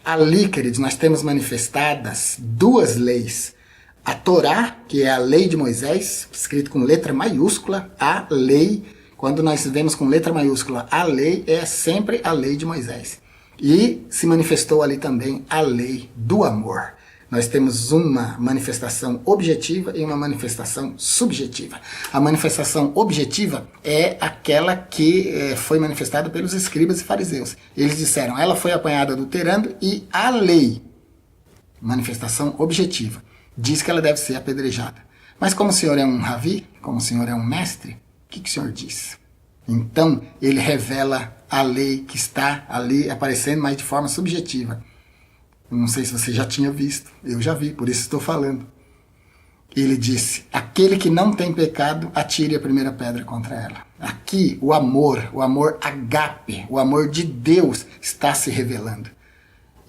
Ali, queridos, nós temos manifestadas 2 leis. A Torá, que é a lei de Moisés, escrito com letra maiúscula, a lei. Quando nós vemos com letra maiúscula a lei, é sempre a lei de Moisés. E se manifestou ali também a lei do amor. Nós temos uma manifestação objetiva e uma manifestação subjetiva. A manifestação objetiva é aquela que foi manifestada pelos escribas e fariseus. Eles disseram: ela foi apanhada adulterando, e a lei, manifestação objetiva, diz que ela deve ser apedrejada. Mas como o senhor é um ravi, como o senhor é um mestre, o que o senhor diz? Então, ele revela a lei que está ali aparecendo, mas de forma subjetiva. Não sei se você já tinha visto, eu já vi, por isso estou falando. Ele disse: aquele que não tem pecado, atire a primeira pedra contra ela. Aqui, o amor agape, o amor de Deus está se revelando.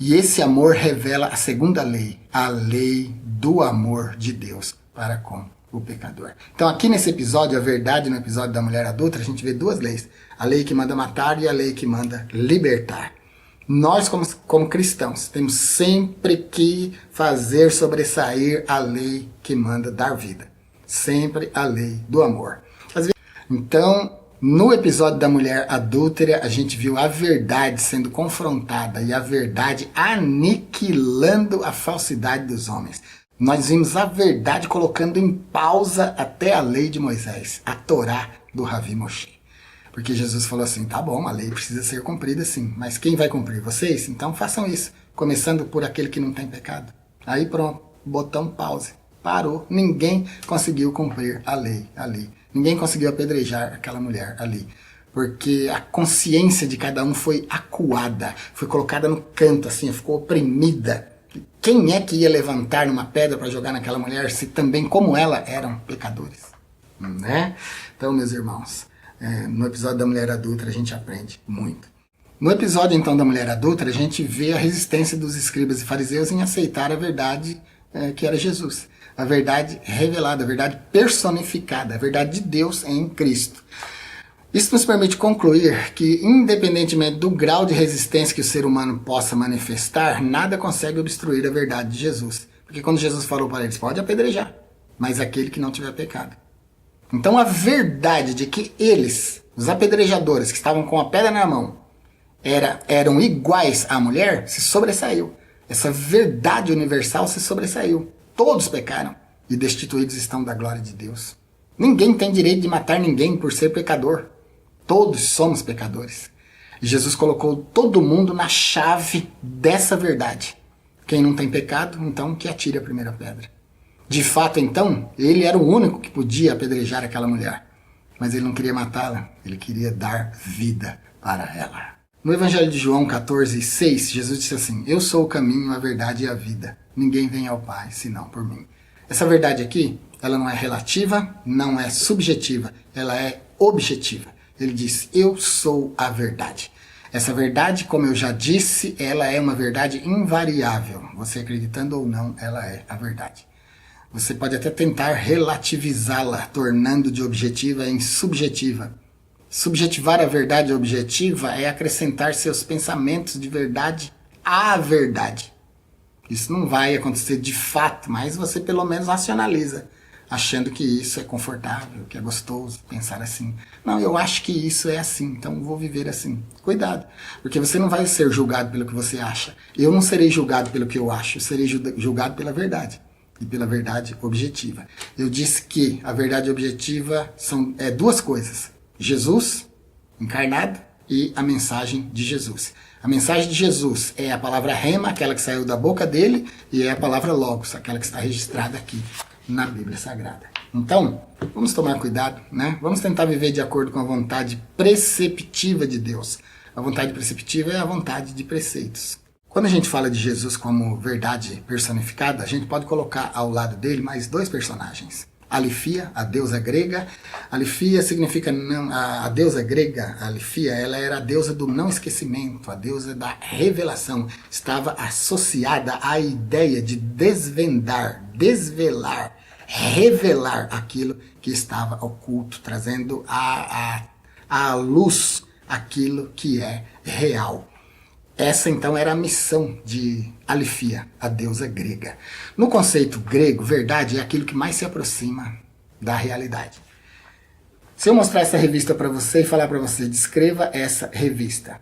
E esse amor revela a segunda lei, a lei do amor de Deus para com o pecador. Então aqui nesse episódio, a verdade, no episódio da mulher adulta, a gente vê 2 leis. A lei que manda matar e a lei que manda libertar. Nós, como cristãos, temos sempre que fazer sobressair a lei que manda dar vida. Sempre a lei do amor. Então, no episódio da mulher adúltera, a gente viu a verdade sendo confrontada e a verdade aniquilando a falsidade dos homens. Nós vimos a verdade colocando em pausa até a lei de Moisés, a Torá do Ravi Moshe. Porque Jesus falou assim, tá bom, a lei precisa ser cumprida sim, mas quem vai cumprir? Vocês? Então façam isso, começando por aquele que não tem pecado. Aí pronto, botão pause, parou, ninguém conseguiu cumprir a lei ali. Ninguém conseguiu apedrejar aquela mulher ali. Porque a consciência de cada um foi acuada, foi colocada no canto, assim, ficou oprimida. Quem é que ia levantar numa pedra para jogar naquela mulher se também, como ela, eram pecadores? Né? Então, meus irmãos, no episódio da mulher adulta a gente aprende muito. No episódio, então, da mulher adulta, a gente vê a resistência dos escribas e fariseus em aceitar a verdade que era Jesus. A verdade revelada, a verdade personificada, a verdade de Deus em Cristo. Isso nos permite concluir que, independentemente do grau de resistência que o ser humano possa manifestar, nada consegue obstruir a verdade de Jesus. Porque quando Jesus falou para eles, pode apedrejar, mas aquele que não tiver pecado. Então a verdade de que eles, os apedrejadores que estavam com a pedra na mão, eram iguais à mulher, se sobressaiu. Essa verdade universal se sobressaiu. Todos pecaram e destituídos estão da glória de Deus. Ninguém tem direito de matar ninguém por ser pecador. Todos somos pecadores. E Jesus colocou todo mundo na chave dessa verdade. Quem não tem pecado, então que atire a primeira pedra. De fato, então, ele era o único que podia apedrejar aquela mulher. Mas ele não queria matá-la, ele queria dar vida para ela. No Evangelho de João 14:6, Jesus disse assim, eu sou o caminho, a verdade e a vida. Ninguém vem ao Pai, senão por mim. Essa verdade aqui, ela não é relativa, não é subjetiva, ela é objetiva. Ele diz, eu sou a verdade. Essa verdade, como eu já disse, ela é uma verdade invariável. Você acreditando ou não, ela é a verdade. Você pode até tentar relativizá-la, tornando de objetiva em subjetiva. Subjetivar a verdade objetiva é acrescentar seus pensamentos de verdade à verdade. Isso não vai acontecer de fato, mas você pelo menos racionaliza, achando que isso é confortável, que é gostoso pensar assim. Não, eu acho que isso é assim, então vou viver assim. Cuidado, porque você não vai ser julgado pelo que você acha. Eu não serei julgado pelo que eu acho, eu serei julgado pela verdade. E pela verdade objetiva. Eu disse que a verdade objetiva são duas coisas. Jesus, encarnado, e a mensagem de Jesus. A mensagem de Jesus é a palavra rema, aquela que saiu da boca dele, e é a palavra logos, aquela que está registrada aqui na Bíblia Sagrada. Então, vamos tomar cuidado, né? Vamos tentar viver de acordo com a vontade preceptiva de Deus. A vontade preceptiva é a vontade de preceitos. Quando a gente fala de Jesus como verdade personificada, a gente pode colocar ao lado dele mais dois personagens. Alifia, a deusa grega. Alifia significa, a deusa grega, Alifia, ela era a deusa do não esquecimento, a deusa da revelação. Estava associada à ideia de desvendar, desvelar, revelar aquilo que estava oculto, trazendo à luz aquilo que é real. Essa, então, era a missão de Alifia, a deusa grega. No conceito grego, verdade é aquilo que mais se aproxima da realidade. Se eu mostrar essa revista para você e falar para você, descreva essa revista.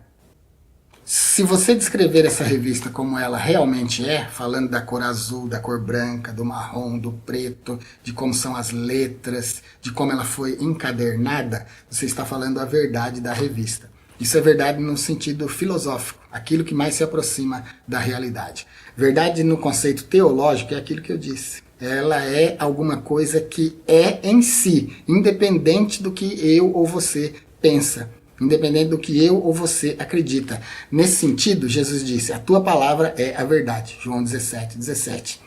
Se você descrever essa revista como ela realmente é, falando da cor azul, da cor branca, do marrom, do preto, de como são as letras, de como ela foi encadernada, você está falando a verdade da revista. Isso é verdade no sentido filosófico, aquilo que mais se aproxima da realidade. Verdade no conceito teológico é aquilo que eu disse. Ela é alguma coisa que é em si, independente do que eu ou você pensa, independente do que eu ou você acredita. Nesse sentido, Jesus disse, a tua palavra é a verdade, João 17:17.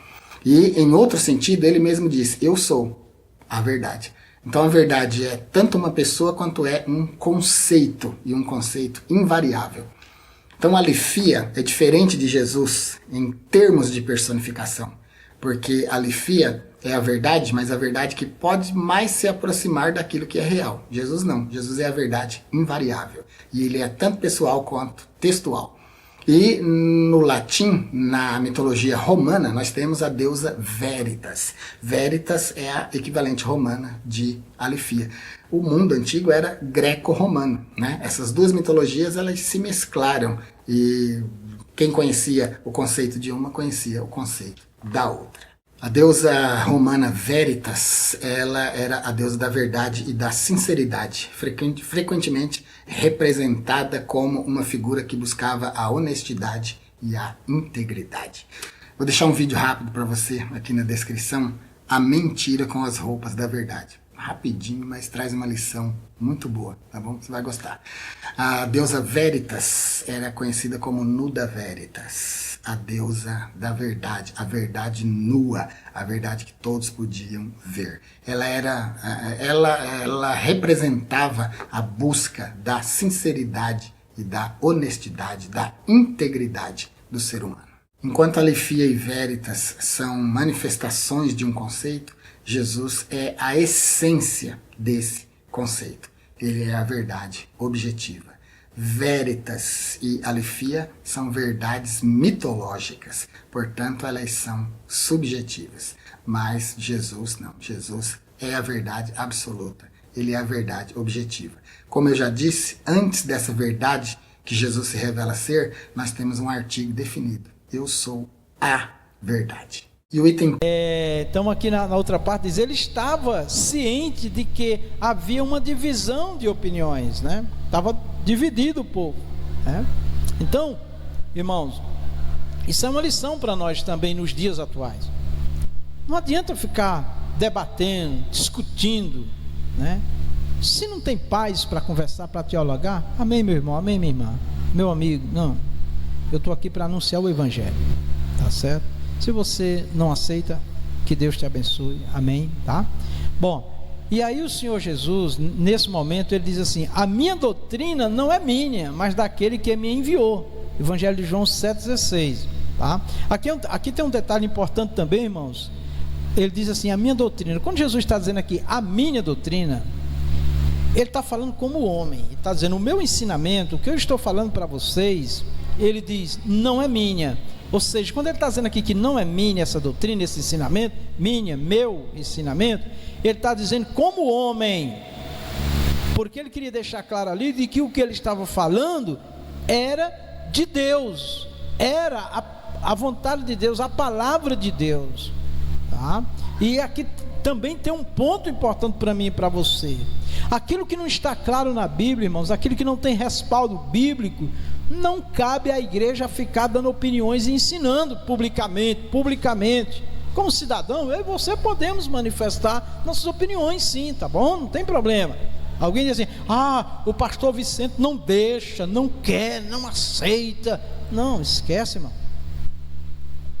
E em outro sentido, ele mesmo disse, eu sou a verdade. Então a verdade é tanto uma pessoa quanto é um conceito, e um conceito invariável. Então a Alifia é diferente de Jesus em termos de personificação, porque a Alifia é a verdade, mas a verdade que pode mais se aproximar daquilo que é real. Jesus não, Jesus é a verdade invariável, e ele é tanto pessoal quanto textual. E no latim, na mitologia romana, nós temos a deusa Veritas. Veritas é a equivalente romana de Alifia. O mundo antigo era greco-romano, né? Essas duas mitologias, elas se mesclaram e quem conhecia o conceito de uma conhecia o conceito da outra. A deusa romana Veritas, ela era a deusa da verdade e da sinceridade, frequentemente representada como uma figura que buscava a honestidade e a integridade. Vou deixar um vídeo rápido para você aqui na descrição, a mentira com as roupas da verdade. Rapidinho, mas traz uma lição muito boa, tá bom? Você vai gostar. A deusa Veritas era conhecida como Nuda Veritas, a deusa da verdade, a verdade nua, a verdade que todos podiam ver. Ela representava a busca da sinceridade e da honestidade, da integridade do ser humano. Enquanto Alefia e Veritas são manifestações de um conceito, Jesus é a essência desse conceito. Ele é a verdade objetiva. Veritas e Alefia são verdades mitológicas, portanto elas são subjetivas. Mas Jesus não. Jesus é a verdade absoluta. Ele é a verdade objetiva. Como eu já disse, antes dessa verdade que Jesus se revela ser, nós temos um artigo definido. Eu sou a verdade. E o item... Estamos aqui na outra parte, diz, ele estava ciente de que havia uma divisão de opiniões, né? Estava dividido o povo, né? Então, irmãos, isso é uma lição para nós também nos dias atuais. Não adianta ficar debatendo, discutindo, né? Se não tem paz para conversar, para dialogar, amém, meu irmão, amém, minha irmã, meu amigo, não. Eu estou aqui para anunciar o Evangelho, tá certo? Se você não aceita, que Deus te abençoe, amém, tá? Bom, e aí o Senhor Jesus, nesse momento, ele diz assim, a minha doutrina não é minha, mas daquele que me enviou. Evangelho de João 7,16, tá? Aqui tem um detalhe importante também, irmãos. Ele diz assim, a minha doutrina. Quando Jesus está dizendo aqui, a minha doutrina, ele está falando como homem. Ele está dizendo, o meu ensinamento, o que eu estou falando para vocês, ele diz, não é minha. Ou seja, quando ele está dizendo aqui que não é minha essa doutrina, esse ensinamento, meu ensinamento, ele está dizendo como homem, porque ele queria deixar claro ali de que o que ele estava falando era de Deus, era a vontade de Deus, a palavra de Deus, tá? E aqui também tem um ponto importante para mim e para você. Aquilo que não está claro na Bíblia, irmãos, aquilo que não tem respaldo bíblico, não cabe à igreja ficar dando opiniões e ensinando publicamente. Como cidadão, eu e você podemos manifestar nossas opiniões sim, tá bom? Não tem problema. Alguém diz assim, o pastor Vicente não deixa, não quer, não aceita. Não, esquece, irmão.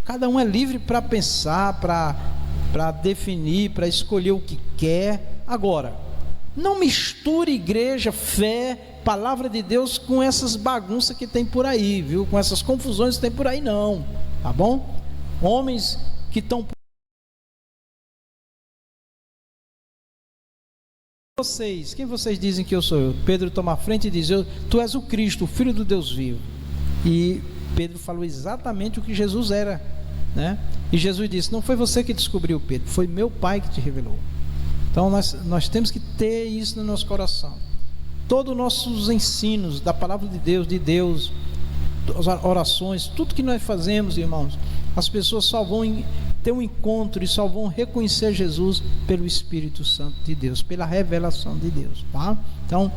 Cada um é livre para pensar, para definir, para escolher o que quer. Agora, não misture igreja, fé, palavra de Deus com essas bagunças que tem por aí, viu? Com essas confusões que tem por aí, não, tá bom? Homens que estão... Quem vocês dizem que eu sou? Eu? Pedro toma a frente e diz, tu és o Cristo, o Filho do Deus vivo. E Pedro falou exatamente o que Jesus era, né? E Jesus disse, não foi você que descobriu, Pedro, foi meu Pai que te revelou. Então nós temos que ter isso no nosso coração. Todos os nossos ensinos da palavra de Deus, as orações, tudo que nós fazemos, irmãos, as pessoas só vão ter um encontro e só vão reconhecer Jesus pelo Espírito Santo de Deus, pela revelação de Deus, tá? Então,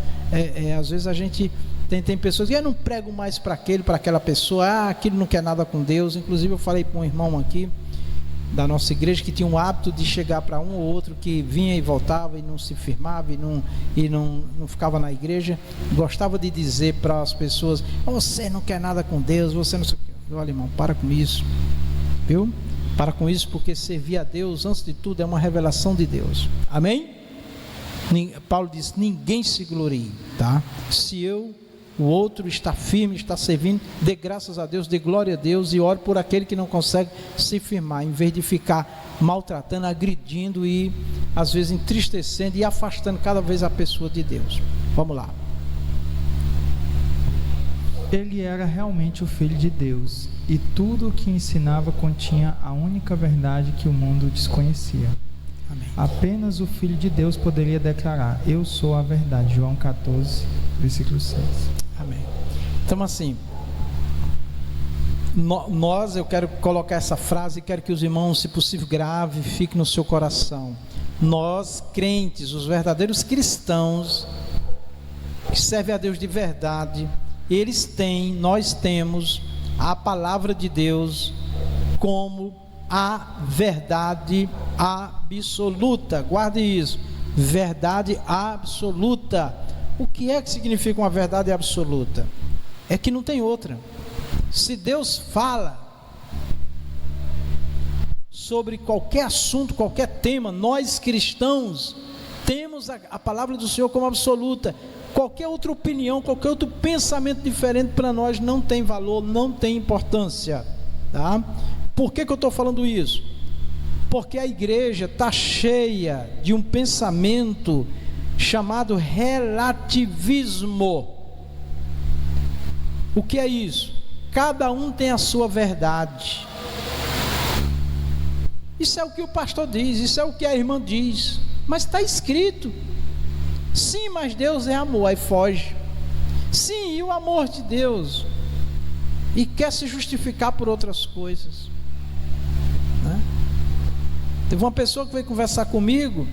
às vezes a gente tem pessoas que eu não prego mais para aquela pessoa, aquilo não quer nada com Deus. Inclusive eu falei para um irmão aqui da nossa igreja que tinha um hábito de chegar para um ou outro que vinha e voltava e não se firmava e não ficava na igreja, gostava de dizer para as pessoas, você não quer nada com Deus, você não sei o que. Olha, irmão, para com isso, viu? Para com isso, porque servir a Deus antes de tudo é uma revelação de Deus, amém? Paulo diz, ninguém se glorie, tá? Se o outro está firme, está servindo, dê graças a Deus, dê glória a Deus e ore por aquele que não consegue se firmar, em vez de ficar maltratando, agredindo e às vezes entristecendo e afastando cada vez a pessoa de Deus. Vamos lá. Ele era realmente o Filho de Deus e tudo o que ensinava continha a única verdade que o mundo desconhecia. Amém. Apenas o Filho de Deus poderia declarar, eu sou a verdade. João 14, versículo 6. Amém. Então assim, eu quero colocar essa frase e quero que os irmãos, se possível, grave, fique no seu coração. Nós, crentes, os verdadeiros cristãos, que servem a Deus de verdade, nós temos a palavra de Deus como a verdade absoluta. Guarde isso, verdade absoluta. O que é que significa uma verdade absoluta? É que não tem outra. Se Deus fala sobre qualquer assunto, qualquer tema, nós cristãos temos a palavra do Senhor como absoluta. Qualquer outra opinião, qualquer outro pensamento diferente para nós não tem valor, não tem importância, tá? Por que eu estou falando isso? Porque a igreja está cheia de um pensamento chamado relativismo. O que é isso? Cada um tem a sua verdade. Isso é o que o pastor diz, isso é o que a irmã diz, mas está escrito. Sim, mas Deus é amor, aí foge. Sim, e o amor de Deus? E quer se justificar por outras coisas, né? Teve uma pessoa que veio conversar comigo,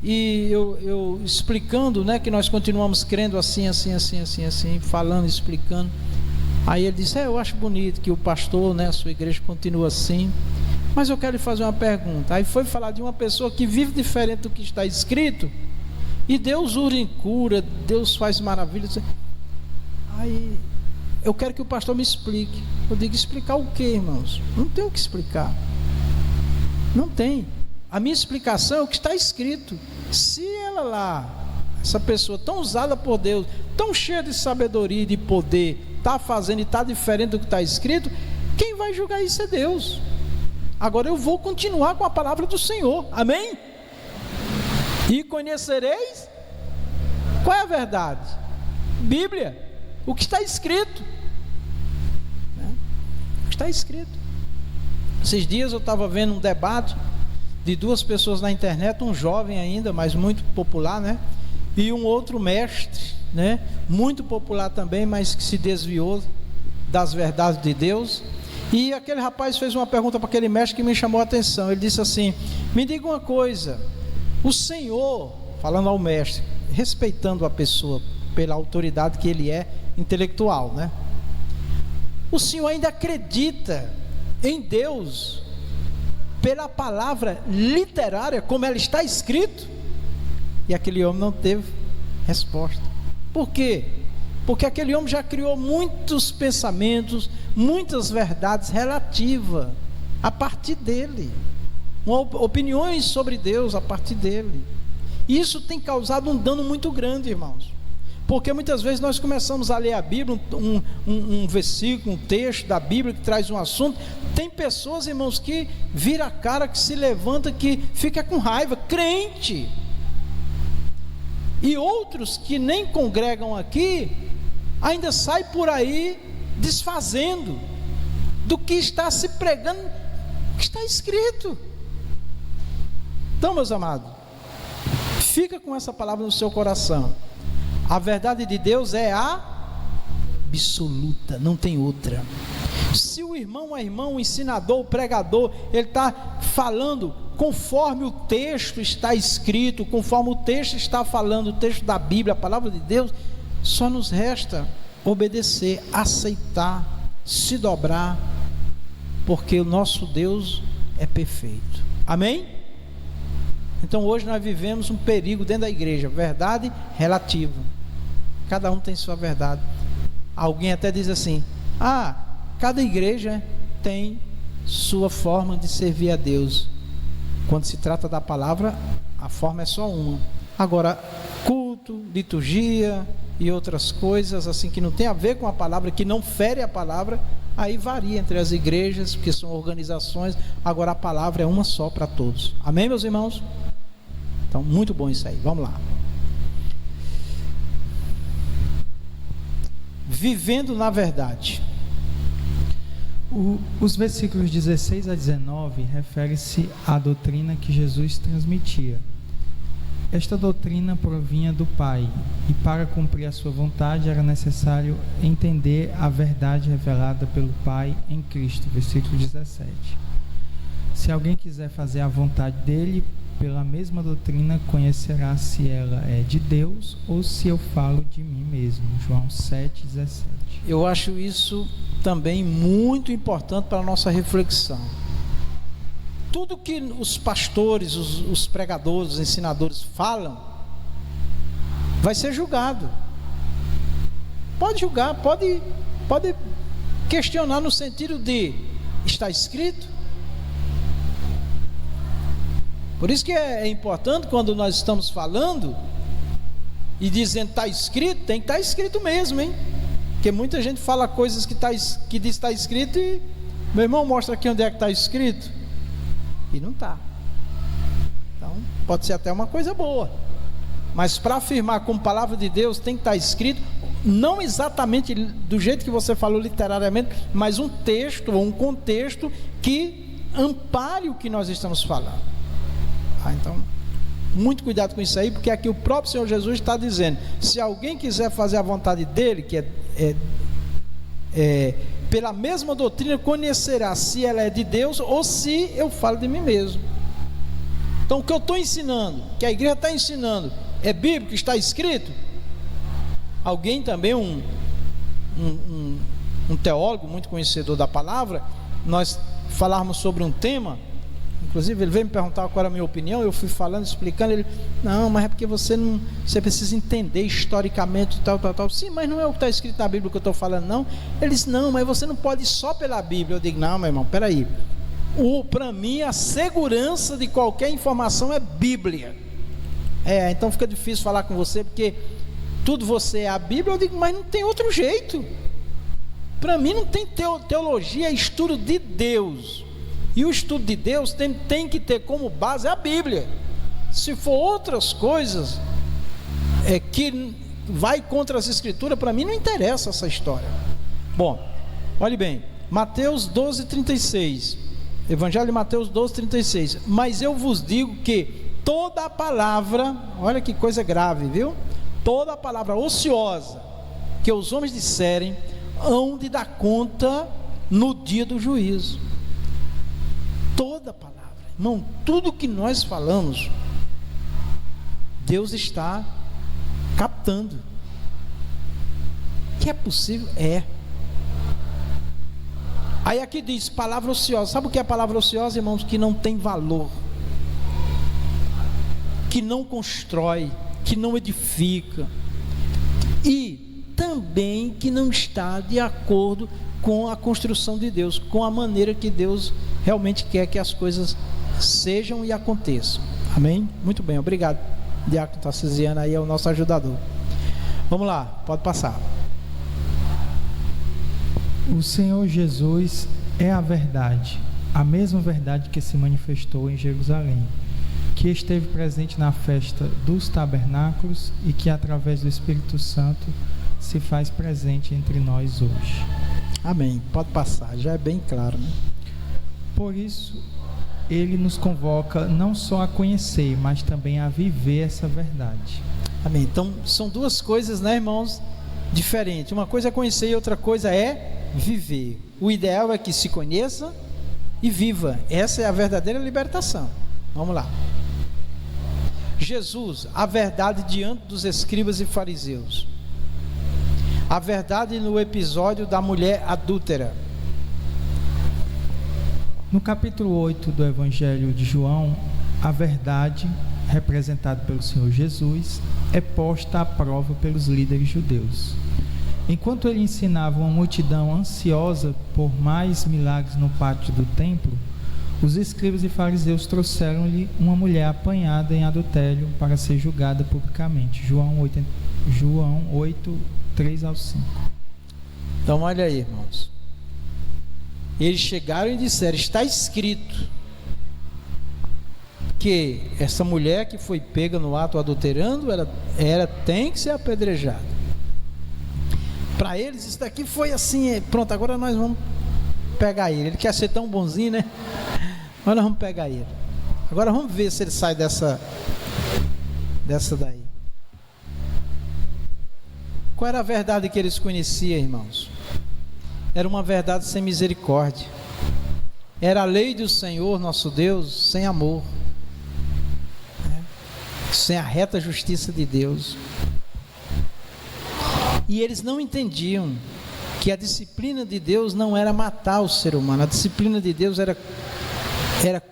e eu explicando, né, que nós continuamos crendo assim, falando, explicando. Aí ele disse, eu acho bonito que o pastor, né, a sua igreja continua assim, mas eu quero lhe fazer uma pergunta. Aí foi falar de uma pessoa que vive diferente do que está escrito, e Deus ura em cura, Deus faz maravilhas. Aí eu quero que o pastor me explique. Eu digo, explicar o quê, irmãos? Não tem o que explicar, não tem. A minha explicação é o que está escrito. Se ela lá, essa pessoa tão usada por Deus, tão cheia de sabedoria e de poder, está fazendo e está diferente do que está escrito, quem vai julgar isso é Deus. Agora eu vou continuar com a palavra do Senhor, amém? E conhecereis qual é a verdade? Bíblia, o que está escrito, né? O que está escrito. Esses dias eu estava vendo um debate de duas pessoas na internet, um jovem ainda, mas muito popular, né? E um outro mestre, né? Muito popular também, mas que se desviou das verdades de Deus. E aquele rapaz fez uma pergunta para aquele mestre que me chamou a atenção. Ele disse assim, me diga uma coisa, o Senhor, falando ao mestre, respeitando a pessoa pela autoridade que ele é intelectual, né? O Senhor ainda acredita em Deus pela palavra literária, como ela está escrito? E aquele homem não teve resposta. Por quê? Porque aquele homem já criou muitos pensamentos, muitas verdades relativas a partir dele, opiniões sobre Deus a partir dele. E isso tem causado um dano muito grande, irmãos, porque muitas vezes nós começamos a ler a Bíblia, um versículo, um texto da Bíblia que traz um assunto. Tem pessoas, irmãos, que vira a cara, que se levanta, que fica com raiva, crente, e outros que nem congregam aqui, ainda sai por aí desfazendo do que está se pregando, que está escrito. Então, meus amados, fica com essa palavra no seu coração. A verdade de Deus é absoluta, não tem outra. Se o irmão, a irmã, o ensinador, o pregador, ele está falando conforme o texto está escrito, conforme o texto está falando, o texto da Bíblia, a palavra de Deus, só nos resta obedecer, aceitar, se dobrar, porque o nosso Deus é perfeito, amém? Então hoje nós vivemos um perigo dentro da igreja, verdade relativa, cada um tem sua verdade. Alguém até diz assim, cada igreja tem sua forma de servir a Deus. Quando se trata da palavra, a forma é só uma. Agora, culto, liturgia e outras coisas assim que não tem a ver com a palavra, que não fere a palavra, aí varia entre as igrejas, porque são organizações. Agora a palavra é uma só para todos, amém, meus irmãos? Então, muito bom isso aí, vamos lá. Vivendo na verdade. Os versículos 16 a 19 referem-se à doutrina que Jesus transmitia. Esta doutrina provinha do Pai, e para cumprir a sua vontade era necessário entender a verdade revelada pelo Pai em Cristo. Versículo 17. Se alguém quiser fazer a vontade dele, pela mesma doutrina conhecerá se ela é de Deus ou se eu falo de mim mesmo. João 7,17. Eu acho isso também muito importante para a nossa reflexão. Tudo que os pastores, os pregadores, os ensinadores falam, vai ser julgado. Pode julgar, pode questionar no sentido de, está escrito? Por isso que é importante quando nós estamos falando e dizendo está escrito, tem que estar escrito mesmo, hein? Porque muita gente fala coisas que diz que está escrito e, meu irmão, mostra aqui onde é que está escrito. E não está. Então, pode ser até uma coisa boa, mas para afirmar como palavra de Deus tem que estar escrito, não exatamente do jeito que você falou literariamente, mas um texto ou um contexto que ampare o que nós estamos falando. Então, muito cuidado com isso aí, porque aqui o próprio Senhor Jesus está dizendo, se alguém quiser fazer a vontade dele, que pela mesma doutrina conhecerá se ela é de Deus ou se eu falo de mim mesmo. Então o que eu estou ensinando, que a igreja está ensinando, é bíblico, está escrito? Alguém também, um teólogo muito conhecedor da palavra, nós falávamos sobre um tema, inclusive ele veio me perguntar qual era a minha opinião, eu fui falando, explicando, ele, não, mas é porque você precisa entender historicamente tal. Sim, mas não é o que está escrito na Bíblia que eu estou falando, não. Ele disse, não, mas você não pode ir só pela Bíblia. Eu digo, não, meu irmão, peraí, para mim a segurança de qualquer informação é Bíblia. Então fica difícil falar com você, porque tudo você é a Bíblia. Eu digo, mas não tem outro jeito. Para mim não tem teologia, é estudo de Deus. E o estudo de Deus tem que ter como base a Bíblia. Se for outras coisas que vai contra as Escrituras, para mim não interessa essa história. Bom, olhe bem, Mateus 12:36, Evangelho de Mateus 12:36. Mas eu vos digo que toda a palavra, olha que coisa grave, viu? Toda a palavra ociosa que os homens disserem, hão de dar conta no dia do juízo. Toda a palavra, irmão, tudo que nós falamos, Deus está captando. Que é possível? Aí aqui diz palavra ociosa. Sabe o que é palavra ociosa, irmãos? Que não tem valor, que não constrói, que não edifica, e também que não está de acordo com a construção de Deus, com a maneira que Deus realmente quer que as coisas sejam e aconteçam. Amém? Muito bem, obrigado. Diácono Tarcisiano aí é o nosso ajudador. Vamos lá, pode passar. O Senhor Jesus é a verdade, a mesma verdade que se manifestou em Jerusalém, que esteve presente na festa dos tabernáculos e que através do Espírito Santo se faz presente entre nós hoje. Amém, pode passar, já é bem claro, né? Por isso, ele nos convoca não só a conhecer, mas também a viver essa verdade. Amém, então são duas coisas, né, irmãos, diferentes. Uma coisa é conhecer e outra coisa é viver. O ideal é que se conheça e viva. Essa é a verdadeira libertação. Vamos lá. Jesus, a verdade diante dos escribas e fariseus. A verdade no episódio da mulher adúltera. No capítulo 8 do Evangelho de João, a verdade, representada pelo Senhor Jesus, é posta à prova pelos líderes judeus. Enquanto ele ensinava uma multidão ansiosa por mais milagres no pátio do templo, os escribas e fariseus trouxeram-lhe uma mulher apanhada em adultério para ser julgada publicamente. João 8, 3 ao 5. Então olha aí, irmãos, eles chegaram e disseram, está escrito que essa mulher que foi pega no ato adulterando, ela tem que ser apedrejada. Para eles isso daqui foi assim, pronto, agora nós vamos pegar ele quer ser tão bonzinho, né? Agora nós vamos pegar ele, agora vamos ver se ele sai dessa daí. Qual era a verdade que eles conheciam, irmãos? Era uma verdade sem misericórdia. Era a lei do Senhor, nosso Deus, sem amor, sem a reta justiça de Deus. E eles não entendiam que a disciplina de Deus não era matar o ser humano. A disciplina de Deus era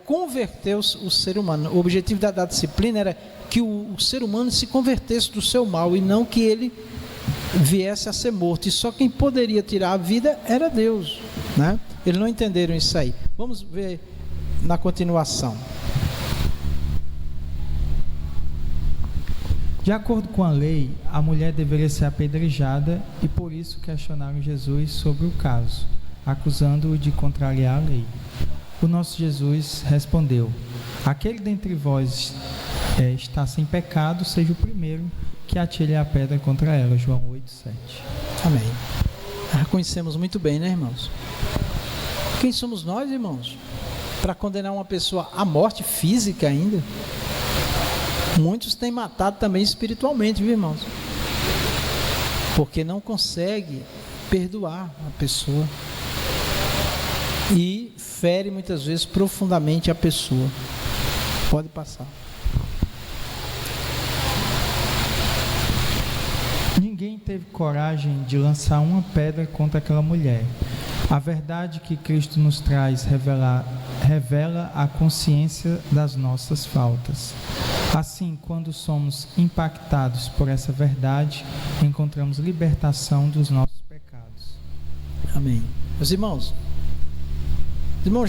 converter o ser humano. O objetivo da disciplina era que o ser humano se convertesse do seu mal e não que ele viesse a ser morto. E só quem poderia tirar a vida era Deus, né? Eles não entenderam isso aí. Vamos ver na continuação. De acordo com a lei, a mulher deveria ser apedrejada e por isso questionaram Jesus sobre o caso, acusando-o de contrariar a lei. O nosso Jesus respondeu: aquele dentre vós está sem pecado, seja o primeiro que atire a pedra contra ela. João 8:7. Amém. Conhecemos muito bem, né, irmãos? Quem somos nós, irmãos, para condenar uma pessoa à morte física ainda? Muitos têm matado também espiritualmente, viu, irmãos? Porque não consegue perdoar a pessoa e fere muitas vezes profundamente a pessoa. Pode passar. Ninguém teve coragem de lançar uma pedra contra aquela mulher. A verdade que Cristo nos traz revela a consciência das nossas faltas. Assim, quando somos impactados por essa verdade, encontramos libertação dos nossos pecados. Amém. Meus irmãos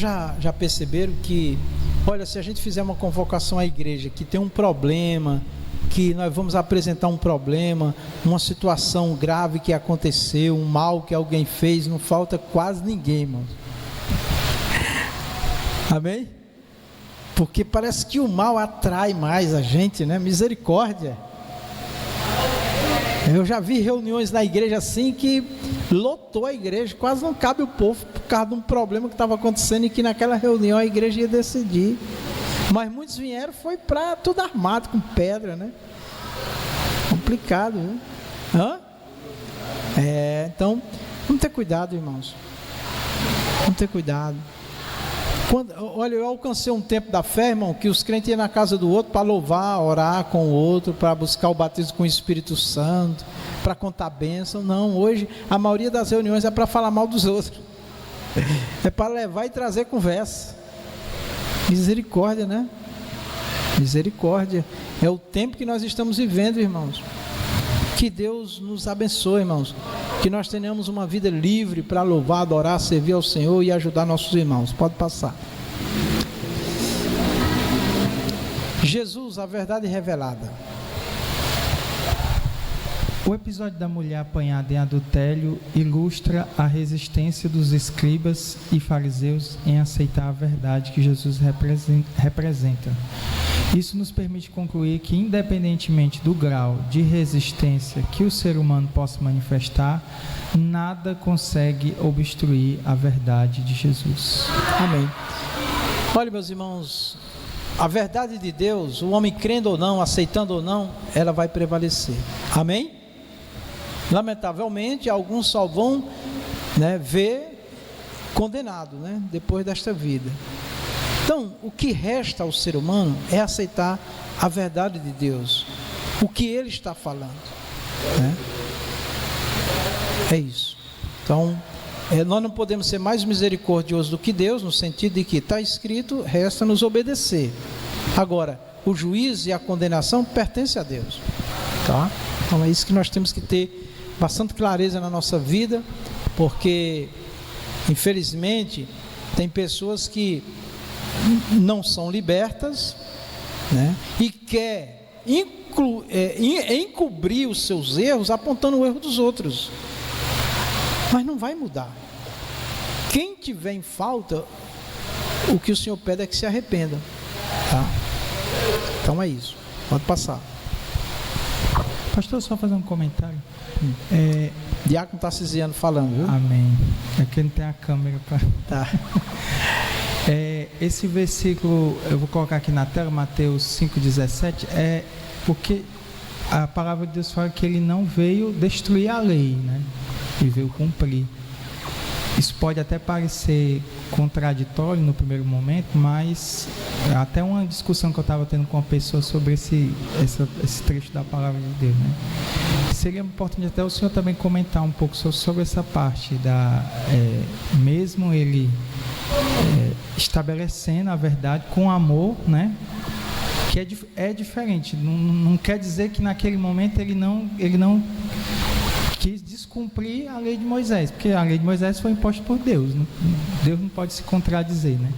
já perceberam que, olha, se a gente fizer uma convocação à igreja que tem um problema, que nós vamos apresentar um problema, uma situação grave que aconteceu, um mal que alguém fez, não falta quase ninguém, irmãos. Amém? Porque parece que o mal atrai mais a gente, né? Misericórdia. Eu já vi reuniões na igreja assim que lotou a igreja, quase não cabe o povo por causa de um problema que estava acontecendo e que naquela reunião a igreja ia decidir. Mas muitos vieram, foi para tudo armado com pedra, né? Complicado, viu? Então, vamos ter cuidado, irmãos. Vamos ter cuidado. Olha, eu alcancei um tempo da fé, irmão, que os crentes iam na casa do outro para louvar, orar com o outro, para buscar o batismo com o Espírito Santo, para contar bênção. Não, hoje a maioria das reuniões é para falar mal dos outros. É para levar e trazer conversa. Misericórdia, né? Misericórdia. É o tempo que nós estamos vivendo, irmãos. Que Deus nos abençoe, irmãos. Que nós tenhamos uma vida livre para louvar, adorar, servir ao Senhor e ajudar nossos irmãos. Pode passar. Jesus, a verdade revelada. O episódio da mulher apanhada em adultério ilustra a resistência dos escribas e fariseus em aceitar a verdade que Jesus representa. Isso nos permite concluir que, independentemente do grau de resistência que o ser humano possa manifestar, nada consegue obstruir a verdade de Jesus. Amém. Olha, meus irmãos, a verdade de Deus, o homem crendo ou não, aceitando ou não, ela vai prevalecer. Amém? Lamentavelmente, alguns só vão, ver condenado, depois desta vida. Então, o que resta ao ser humano é aceitar a verdade de Deus, o que Ele está falando, É isso. Então, nós não podemos ser mais misericordiosos do que Deus, no sentido de que está escrito, resta nos obedecer. Agora, o juízo e a condenação pertencem a Deus, tá? Então, é isso que nós temos que ter bastante clareza na nossa vida, porque, infelizmente, tem pessoas que não são libertas, e quer encobrir os seus erros apontando o erro dos outros, mas não vai mudar. Quem tiver em falta, o que o Senhor pede é que se arrependa, tá? Então é isso, pode passar. Pastor, só fazer um comentário. Diácono Tarcisiano falando, viu? Amém. É que não tem a câmera para... Tá. Esse versículo, eu vou colocar aqui na tela, Mateus 5,17, é porque a palavra de Deus fala que ele não veio destruir a lei, né? Ele veio cumprir. Isso pode até parecer contraditório no primeiro momento, mas até uma discussão que eu estava tendo com uma pessoa sobre esse trecho da palavra de Deus, né? Seria importante até o senhor também comentar um pouco sobre essa parte mesmo ele estabelecendo a verdade com amor, né? Que é diferente. Não quer dizer que naquele momento ele não quis descumprir a lei de Moisés, porque a lei de Moisés foi imposta por Deus. Deus não pode se contradizer, né?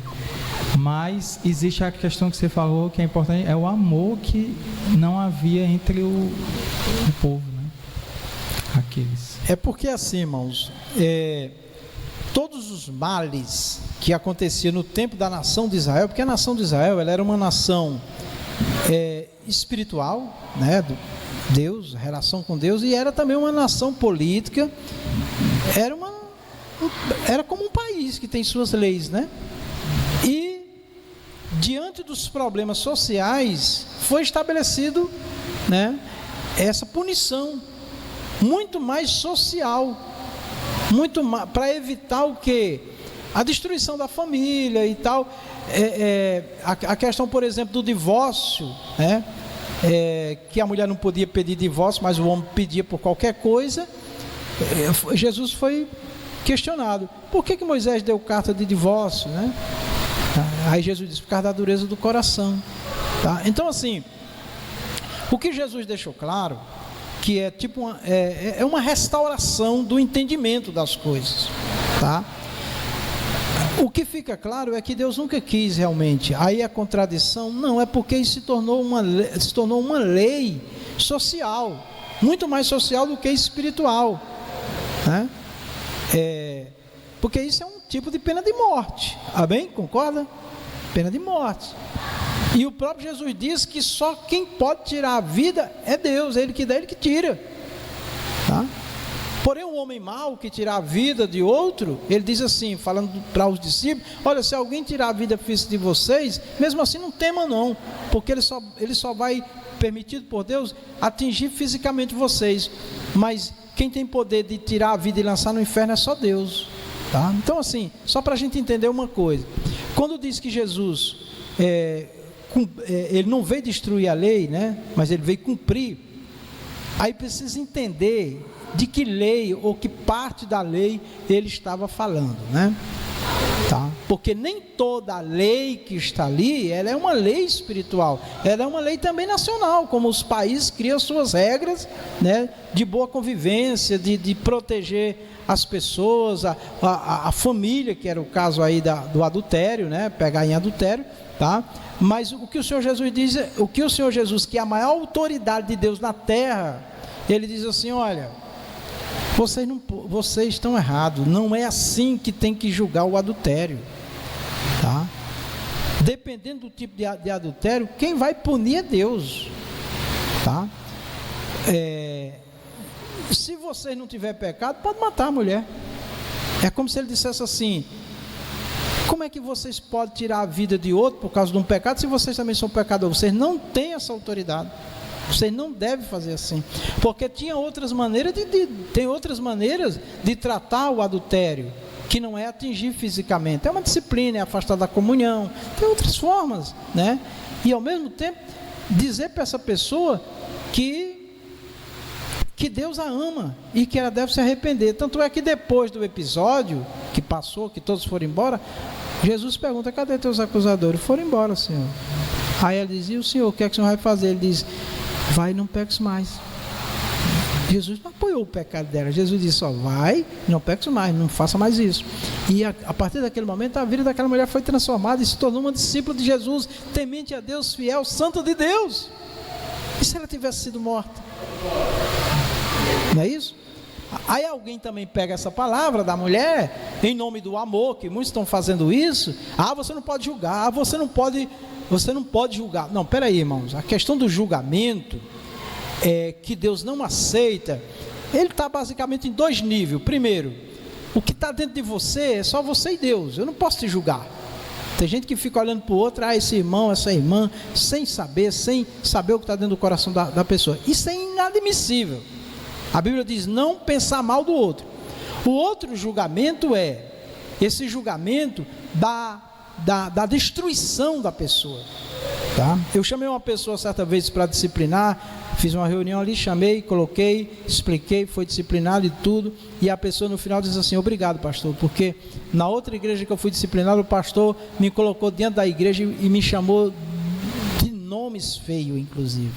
Mas existe a questão que você falou que é importante, é o amor que não havia entre o povo, né? Aqueles. É porque assim, irmãos, todos os males que aconteciam no tempo da nação de Israel, porque a nação de Israel ela era uma nação espiritual, né, Deus, relação com Deus, e era também uma nação política, era como um país que tem suas leis, né? E diante dos problemas sociais foi estabelecido, né, essa punição muito mais social, muito mais para evitar o quê? A destruição da família e tal. A questão, por exemplo, do divórcio, né? Que a mulher não podia pedir divórcio, mas o homem pedia por qualquer coisa. Jesus foi questionado: por que Moisés deu carta de divórcio, né? Aí Jesus disse: por causa da dureza do coração, tá? Então, assim, o que Jesus deixou claro que é tipo uma restauração do entendimento das coisas, tá? O que fica claro é que Deus nunca quis realmente. Aí a contradição não é porque isso se tornou uma lei social, muito mais social do que espiritual, né? Porque isso é um tipo de pena de morte. Amém? Concorda? Pena de morte. E o próprio Jesus diz que só quem pode tirar a vida é Deus, Ele que dá, Ele que tira, tá? Porém, um homem mau que tirar a vida de outro, ele diz assim, falando para os discípulos: olha, se alguém tirar a vida física de vocês, mesmo assim não tema não, porque ele só vai, permitido por Deus, atingir fisicamente vocês, mas quem tem poder de tirar a vida e lançar no inferno é só Deus, tá? Então, assim, só para a gente entender uma coisa, quando diz que Jesus ele não veio destruir a lei, né, mas ele veio cumprir, aí precisa entender de que lei ou que parte da lei ele estava falando, né? Tá? Porque nem toda a lei que está ali, ela é uma lei espiritual, ela é uma lei também nacional, como os países criam suas regras, né, de boa convivência, de proteger as pessoas, a família, que era o caso aí do adultério, né, pegar em adultério, tá? Mas o que o Senhor Jesus diz, que é a maior autoridade de Deus na terra, ele diz assim: olha, vocês estão errados, não é assim que tem que julgar o adultério, tá? Dependendo do tipo de adultério, quem vai punir é Deus, tá? Se vocês não tiverem pecado, pode matar a mulher. É como se ele dissesse assim: como é que vocês podem tirar a vida de outro por causa de um pecado, se vocês também são pecadores? Vocês não têm essa autoridade. Vocês não devem fazer assim, porque tem outras maneiras de tratar o adultério, que não é atingir fisicamente, é uma disciplina, é afastar da comunhão, tem outras formas, né? E ao mesmo tempo dizer para essa pessoa que Deus a ama e que ela deve se arrepender. Tanto é que depois do episódio que passou, que todos foram embora, Jesus pergunta: cadê teus acusadores? Foram embora, Senhor. Aí ela diz: e o Senhor, o que é que o Senhor vai fazer? Ele diz: vai e não peques mais. Jesus não apoiou o pecado dela. Jesus disse: ó, vai, não peques mais, não faça mais isso. E a partir daquele momento, a vida daquela mulher foi transformada e se tornou uma discípula de Jesus, temente a Deus, fiel, santa de Deus. E se ela tivesse sido morta? Não é isso? Aí alguém também pega essa palavra da mulher, em nome do amor, que muitos estão fazendo isso. Você não pode julgar, você não pode julgar. Não, peraí, irmãos, a questão do julgamento, que Deus não aceita, ele está basicamente em dois níveis. Primeiro, o que está dentro de você é só você e Deus, eu não posso te julgar. Tem gente que fica olhando para o outro, esse irmão, essa irmã, sem saber o que está dentro do coração da pessoa. Isso é inadmissível. A Bíblia diz não pensar mal do outro. O outro julgamento é esse julgamento da destruição da pessoa. Tá? Eu chamei uma pessoa certa vez para disciplinar, fiz uma reunião ali, chamei, coloquei, expliquei, foi disciplinado e tudo, e a pessoa no final diz assim: obrigado, pastor, porque na outra igreja que eu fui disciplinado, o pastor me colocou dentro da igreja e me chamou de nomes feios, inclusive.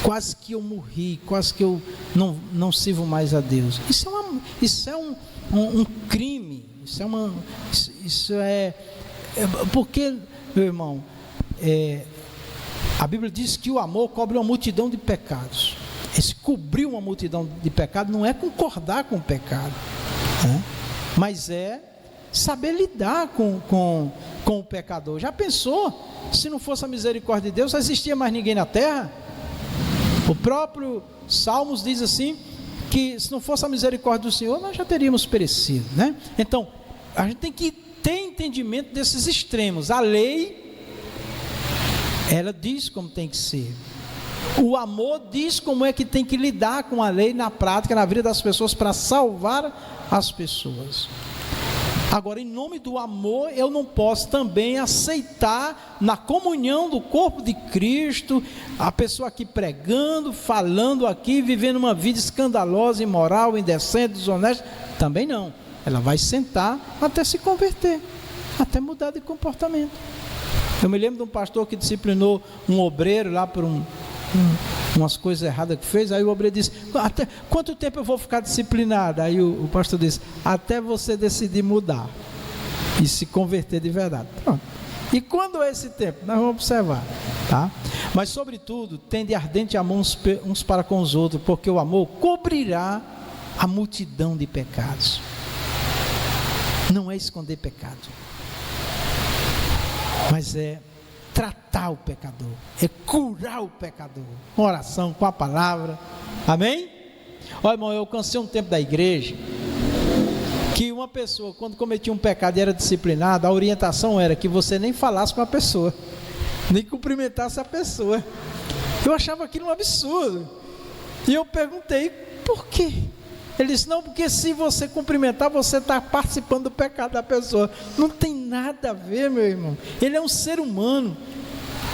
Quase que eu morri, quase que eu não sirvo mais a Deus. Isso é um crime, isso é porque, meu irmão, a Bíblia diz que o amor cobre uma multidão de pecados. Esse cobrir uma multidão de pecados não é concordar com o pecado, né? Mas é saber lidar com o pecador. Já pensou, se não fosse a misericórdia de Deus, não existia mais ninguém na terra? O próprio Salmos diz assim, que se não fosse a misericórdia do Senhor, nós já teríamos perecido, né? Então, a gente tem que ter entendimento desses extremos. A lei, ela diz como tem que ser. O amor diz como é que tem que lidar com a lei na prática, na vida das pessoas, para salvar as pessoas. Agora, em nome do amor, eu não posso também aceitar na comunhão do corpo de Cristo, a pessoa aqui pregando, falando aqui, vivendo uma vida escandalosa, imoral, indecente, desonesta. Também não. Ela vai sentar até se converter, até mudar de comportamento. Eu me lembro de um pastor que disciplinou um obreiro lá por umas coisas erradas que fez. Aí o obreiro disse: até quanto tempo eu vou ficar disciplinado? Aí o pastor disse: até você decidir mudar e se converter de verdade. Pronto. E quando é esse tempo? Nós vamos observar, tá? Mas sobretudo, tende ardente amor uns para com os outros, porque o amor cobrirá a multidão de pecados. Não é esconder pecado, mas é tratar o pecador, é curar o pecador, com oração, com a palavra. Amém? Olha, irmão, eu alcancei um tempo da igreja que uma pessoa, quando cometia um pecado e era disciplinada, a orientação era que você nem falasse com a pessoa, nem cumprimentasse a pessoa. Eu achava aquilo um absurdo, e eu perguntei: por quê? Ele disse: não, porque se você cumprimentar, você está participando do pecado da pessoa. Não tem nada a ver, meu irmão. Ele é um ser humano.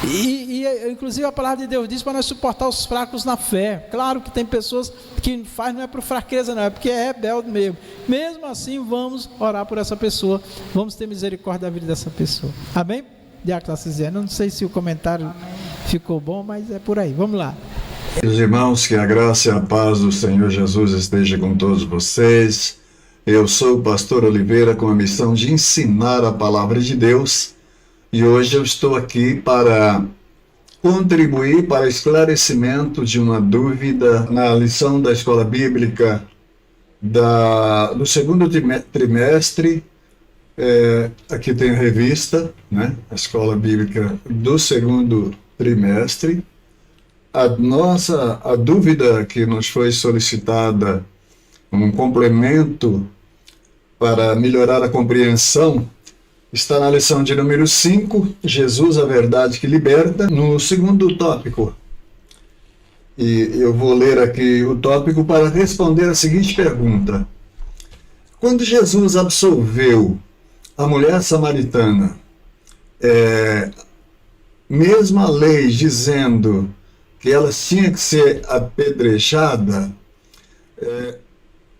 E inclusive a palavra de Deus diz para nós suportar os fracos na fé. Claro que tem pessoas que faz não é por fraqueza, não, é porque é rebelde mesmo. Mesmo assim, vamos orar por essa pessoa. Vamos ter misericórdia da vida dessa pessoa. Amém? Diácono Cisiano, não sei se o comentário ficou bom, mas é por aí. Vamos lá. Meus irmãos, que a graça e a paz do Senhor Jesus esteja com todos vocês. Eu sou o pastor Oliveira, com a missão de ensinar a palavra de Deus, e hoje eu estou aqui para contribuir para esclarecimento de uma dúvida na lição da Escola Bíblica do segundo trimestre. Aqui tem a revista, né? A Escola Bíblica do segundo trimestre. A dúvida que nos foi solicitada, um complemento para melhorar a compreensão, está na lição de número 5, Jesus, a verdade que liberta, no segundo tópico. E eu vou ler aqui o tópico para responder a seguinte pergunta: quando Jesus absolveu a mulher samaritana, mesmo a lei dizendo que ela tinha que ser apedrejada,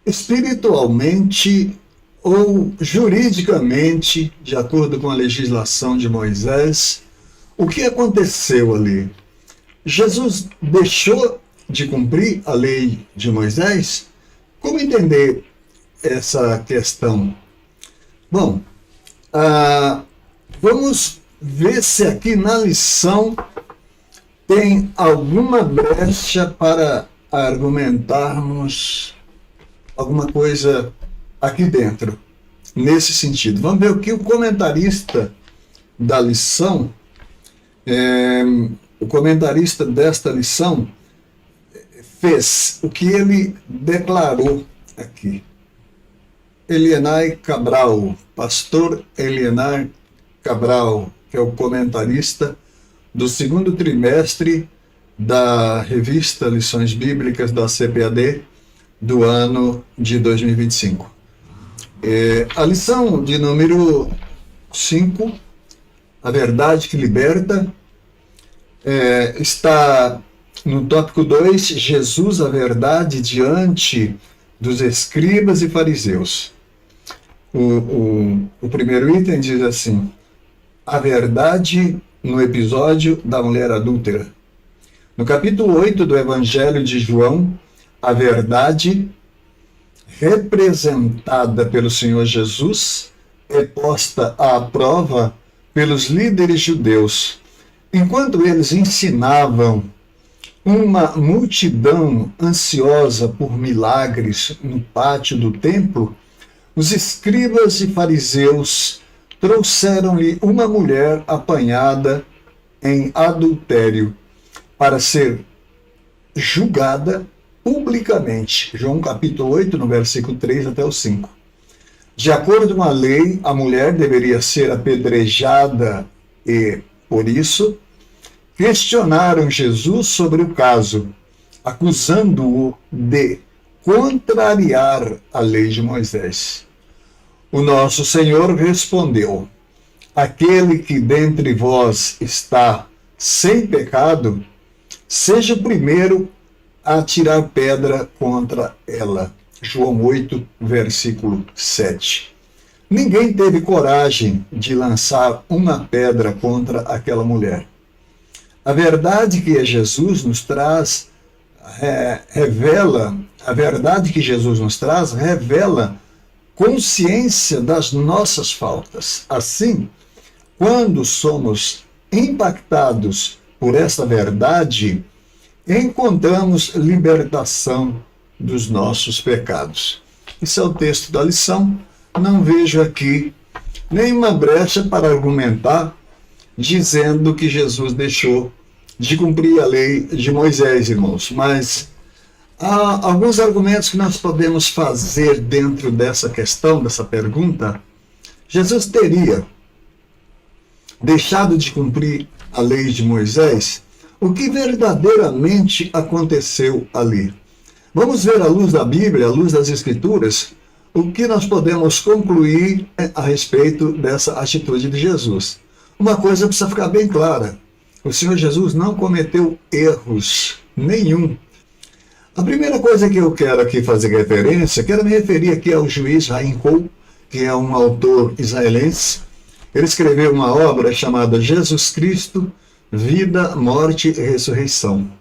espiritualmente ou juridicamente, de acordo com a legislação de Moisés, o que aconteceu ali? Jesus deixou de cumprir a lei de Moisés? Como entender essa questão? Bom, vamos ver se aqui na lição tem alguma brecha para argumentarmos alguma coisa aqui dentro, nesse sentido. Vamos ver o que o comentarista da lição, o comentarista desta lição fez, o que ele declarou aqui. Elienay Cabral, pastor Elienay Cabral, que é o comentarista do segundo trimestre da revista Lições Bíblicas da CPAD do ano de 2025. A lição de número 5, a verdade que liberta, está no tópico 2, Jesus, a verdade diante dos escribas e fariseus. O primeiro item diz assim: a verdade no episódio da mulher adúltera. No capítulo 8 do Evangelho de João, a verdade representada pelo Senhor Jesus é posta à prova pelos líderes judeus. Enquanto eles ensinavam uma multidão ansiosa por milagres no pátio do templo, os escribas e fariseus trouxeram-lhe uma mulher apanhada em adultério para ser julgada publicamente. João capítulo 8, no versículo 3 até o 5. De acordo com a lei, a mulher deveria ser apedrejada e, por isso, questionaram Jesus sobre o caso, acusando-o de contrariar a lei de Moisés. O nosso Senhor respondeu: aquele que dentre vós está sem pecado, seja o primeiro a tirar pedra contra ela. João 8, versículo 7. Ninguém teve coragem de lançar uma pedra contra aquela mulher. A verdade que Jesus nos traz revela consciência das nossas faltas. Assim, quando somos impactados por essa verdade, encontramos libertação dos nossos pecados. Esse é o texto da lição. Não vejo aqui nenhuma brecha para argumentar dizendo que Jesus deixou de cumprir a lei de Moisés, irmãos. Mas há alguns argumentos que nós podemos fazer dentro dessa questão, dessa pergunta. Jesus teria deixado de cumprir a lei de Moisés? O que verdadeiramente aconteceu ali? Vamos ver à luz da Bíblia, à luz das Escrituras, o que nós podemos concluir a respeito dessa atitude de Jesus. Uma coisa precisa ficar bem clara: o Senhor Jesus não cometeu erros nenhum. A primeira coisa que eu quero aqui fazer referência, quero me referir aqui ao juiz Chaim Cole, que é um autor israelense. Ele escreveu uma obra chamada Jesus Cristo, Vida, Morte e Ressurreição.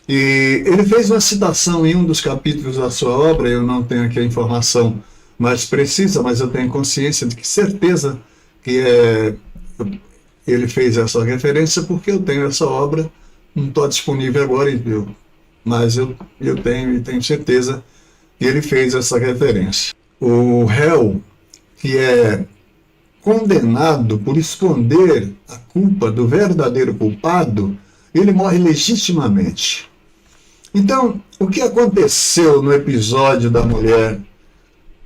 E ele fez uma citação em um dos capítulos da sua obra. Eu não tenho aqui a informação mais precisa, mas eu tenho consciência de que certeza que ele fez essa referência, porque eu tenho essa obra, não está disponível agora, mas eu tenho certeza que ele fez essa referência. O réu que é condenado por esconder a culpa do verdadeiro culpado, ele morre legitimamente. Então, o que aconteceu no episódio da mulher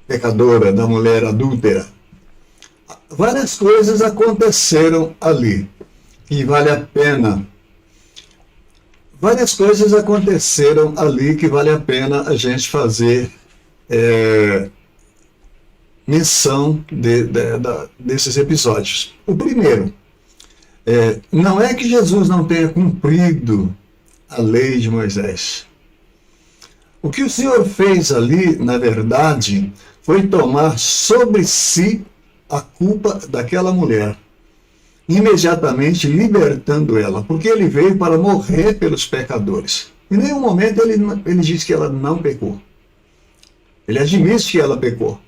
pecadora, da mulher adúltera? Várias coisas aconteceram ali, e vale a pena. Várias coisas aconteceram ali que vale a pena a gente fazer menção desses episódios. O primeiro, não é que Jesus não tenha cumprido a lei de Moisés. O que o Senhor fez ali, na verdade, foi tomar sobre si a culpa daquela mulher, imediatamente libertando ela, porque ele veio para morrer pelos pecadores. Em nenhum momento ele diz que ela não pecou. Ele admite que ela pecou.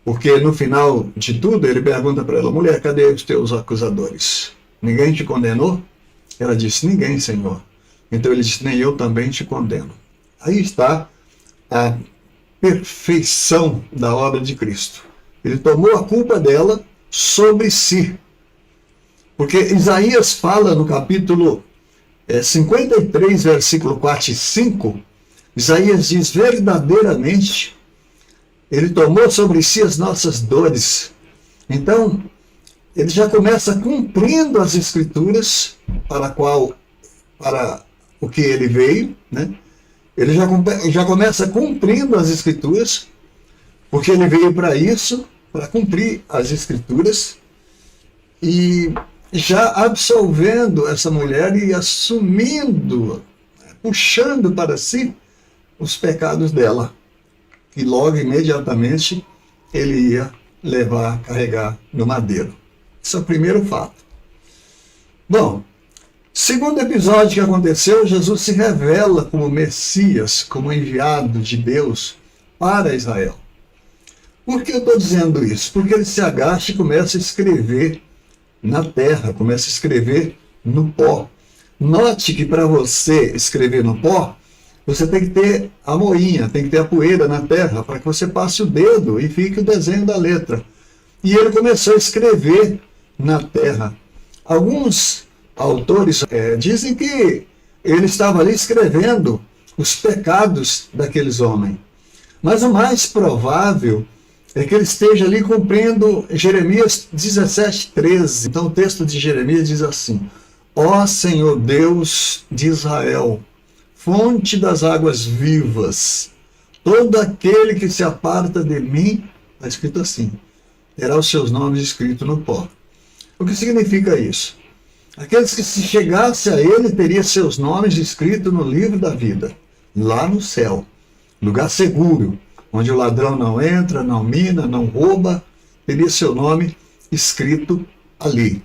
Porque no final de tudo ele pergunta para ela: mulher, cadê os teus acusadores? Ninguém te condenou? Ela disse: ninguém, Senhor. Então ele disse: nem eu também te condeno. Aí está a perfeição da obra de Cristo. Ele tomou a culpa dela sobre si. Porque Isaías fala no capítulo 53, versículo 4 e 5, Isaías diz: verdadeiramente Ele tomou sobre si as nossas dores. Então, ele já começa cumprindo as Escrituras para o que ele veio, né? Ele já começa cumprindo as Escrituras, porque ele veio para isso, para cumprir as Escrituras, e já absolvendo essa mulher e assumindo, puxando para si os pecados dela, que logo, imediatamente, ele ia carregar no madeiro. Esse é o primeiro fato. Bom, segundo episódio que aconteceu, Jesus se revela como Messias, como enviado de Deus para Israel. Por que eu estou dizendo isso? Porque ele se agacha e começa a escrever na terra, começa a escrever no pó. Note que para você escrever no pó, você tem que ter a moinha, tem que ter a poeira na terra, para que você passe o dedo e fique o desenho da letra. E ele começou a escrever na terra. Alguns autores dizem que ele estava ali escrevendo os pecados daqueles homens. Mas o mais provável é que ele esteja ali cumprindo Jeremias 17:13. Então o texto de Jeremias diz assim: ó Senhor Deus de Israel, fonte das águas vivas, todo aquele que se aparta de mim, está escrito assim, terá os seus nomes escritos no pó. O que significa isso? Aqueles que se chegasse a ele, teria seus nomes escritos no livro da vida, lá no céu, lugar seguro, onde o ladrão não entra, não mina, não rouba, teria seu nome escrito ali.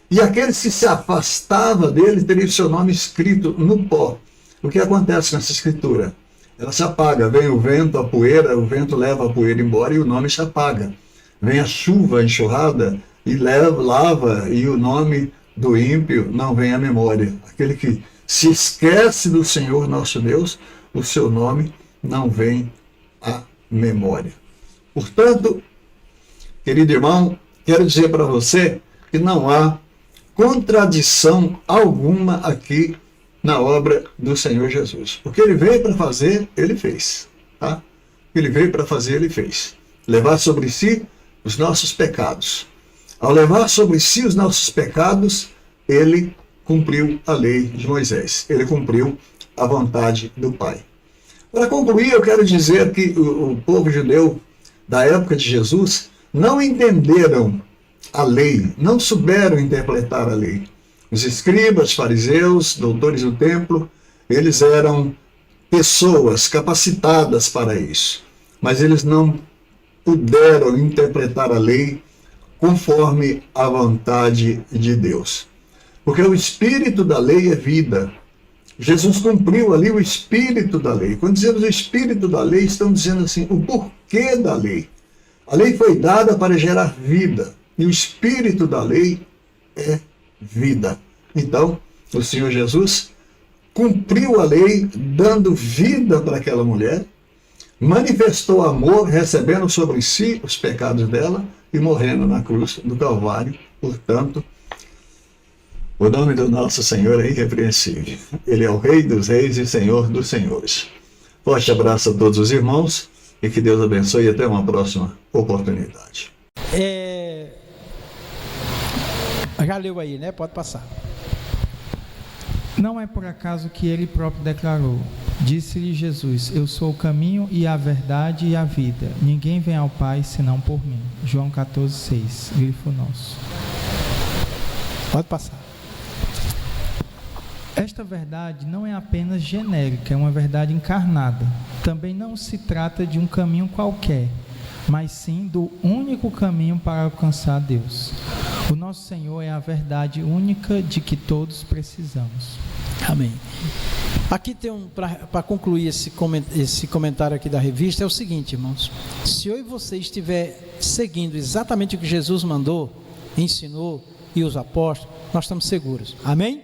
E aqueles que se afastavam dele, teria seu nome escrito no pó. O que acontece com essa escritura? Ela se apaga, vem o vento, a poeira, o vento leva a poeira embora e o nome se apaga. Vem a chuva, a enxurrada, e lava, e o nome do ímpio não vem à memória. Aquele que se esquece do Senhor nosso Deus, o seu nome não vem à memória. Portanto, querido irmão, quero dizer para você que não há contradição alguma aqui na obra do Senhor Jesus. O que ele veio para fazer, ele fez. Tá? O que ele veio para fazer, ele fez. Levar sobre si os nossos pecados. Ao levar sobre si os nossos pecados, ele cumpriu a lei de Moisés. Ele cumpriu a vontade do Pai. Para concluir, eu quero dizer que o povo judeu da época de Jesus não entenderam a lei, não souberam interpretar a lei. Os escribas, fariseus, doutores do templo, eles eram pessoas capacitadas para isso, mas eles não puderam interpretar a lei conforme a vontade de Deus. Porque o espírito da lei é vida. Jesus cumpriu ali o espírito da lei. Quando dizemos o espírito da lei, estamos dizendo assim, o porquê da lei. A lei foi dada para gerar vida, e o espírito da lei é vida. Então, o Senhor Jesus cumpriu a lei, dando vida para aquela mulher, manifestou amor, recebendo sobre si os pecados dela e morrendo na cruz do Calvário. Portanto, o nome do nosso Senhor é irrepreensível. Ele é o Rei dos Reis e Senhor dos Senhores. Forte abraço a todos os irmãos e que Deus abençoe e até uma próxima oportunidade. Já leu aí, né? Pode passar. Não é por acaso que ele próprio declarou: disse-lhe Jesus, eu sou o caminho e a verdade e a vida. Ninguém vem ao Pai senão por mim. João 14:6, grifo nosso. Pode passar. Esta verdade não é apenas genérica, é uma verdade encarnada. Também não se trata de um caminho qualquer, mas sim do único caminho para alcançar Deus. O nosso Senhor é a verdade única de que todos precisamos. Amém. Aqui tem para concluir esse comentário aqui da revista, é o seguinte, irmãos. Se eu e você estiver seguindo exatamente o que Jesus mandou, ensinou, e os apóstolos, nós estamos seguros. Amém?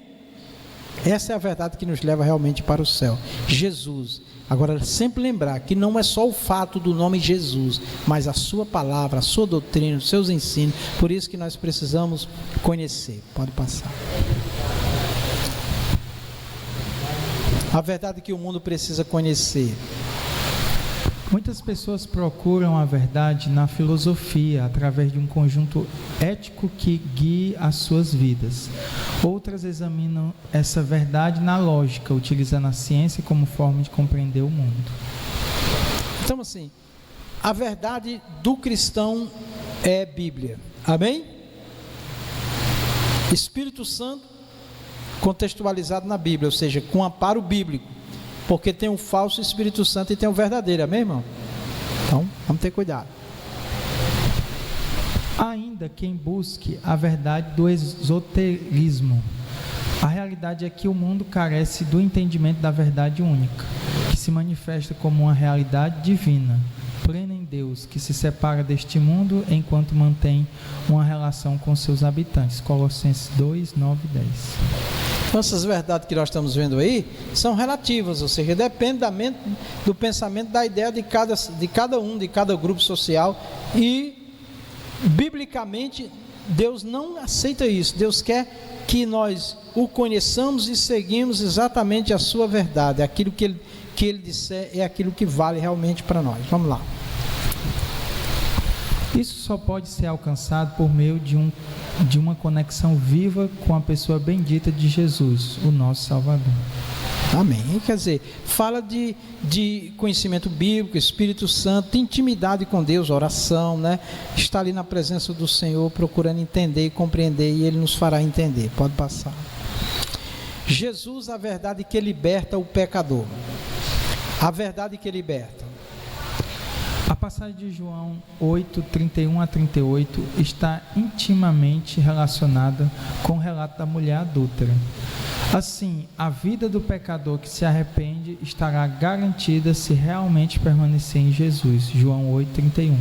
Essa é a verdade que nos leva realmente para o céu. Jesus. Agora, sempre lembrar que não é só o fato do nome Jesus, mas a sua palavra, a sua doutrina, os seus ensinos. Por isso que nós precisamos conhecer. Pode passar. A verdade que o mundo precisa conhecer. Muitas pessoas procuram a verdade na filosofia, através de um conjunto ético que guie as suas vidas. Outras examinam essa verdade na lógica, utilizando a ciência como forma de compreender o mundo. Então, assim, a verdade do cristão é Bíblia. Amém? Espírito Santo contextualizado na Bíblia, ou seja, com amparo bíblico. Porque tem o falso Espírito Santo e tem o verdadeiro, amém, irmão? Então, vamos ter cuidado. Ainda quem busque a verdade do esoterismo. A realidade é que o mundo carece do entendimento da verdade única, que se manifesta como uma realidade divina, plena em Deus, que se separa deste mundo enquanto mantém uma relação com seus habitantes. Colossenses 2, 9 e 10. Então, essas verdades que nós estamos vendo aí são relativas, ou seja, depende do pensamento, da ideia de cada grupo social. E, biblicamente, Deus não aceita isso. Deus quer que nós o conheçamos e seguimos exatamente a sua verdade. Aquilo que ele disser é aquilo que vale realmente para nós. Vamos lá. Isso só pode ser alcançado por meio de uma conexão viva com a pessoa bendita de Jesus, o nosso Salvador. Amém. Quer dizer, fala de conhecimento bíblico, Espírito Santo, intimidade com Deus, oração, né? Estar ali na presença do Senhor, procurando entender e compreender, e Ele nos fará entender. Pode passar. Jesus, a verdade que liberta o pecador. A verdade que liberta. A passagem de João 8, 31 a 38 está intimamente relacionada com o relato da mulher adúltera. Assim, a vida do pecador que se arrepende estará garantida se realmente permanecer em Jesus. João 8, 31.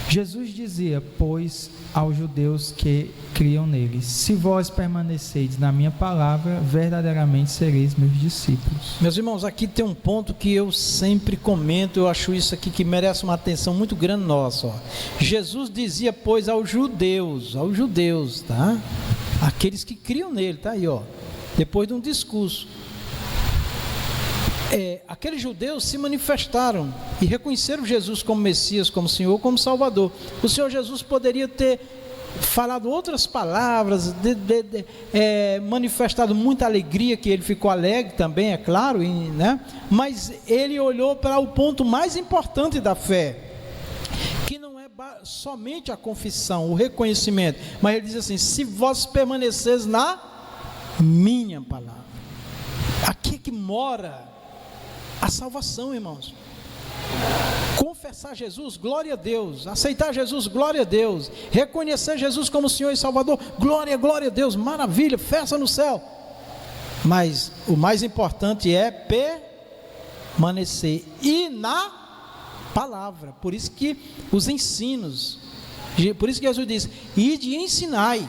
Jesus dizia, pois, aos judeus que criam nele: se vós permaneceis na minha palavra, verdadeiramente sereis meus discípulos. Meus irmãos, aqui tem um ponto que eu sempre comento, eu acho isso aqui que merece uma atenção muito grande nossa. Ó. Jesus dizia, pois, aos judeus, tá? Aqueles que criam nele, tá aí, ó. Depois de um discurso. Aqueles judeus se manifestaram e reconheceram Jesus como Messias, como Senhor, como Salvador. O Senhor Jesus poderia ter falado outras palavras, manifestado muita alegria, que ele ficou alegre também, é claro, né? Mas ele olhou para o ponto mais importante da fé, que não é somente a confissão, o reconhecimento, mas ele diz assim: se vós permaneceis na minha palavra. Aqui é que mora a salvação, irmãos. Confessar Jesus, glória a Deus. Aceitar Jesus, glória a Deus. Reconhecer Jesus como Senhor e Salvador, glória a Deus, maravilha, festa no céu. Mas o mais importante é permanecer e na palavra. Por isso que os ensinos, por isso que Jesus diz: ide e ensinai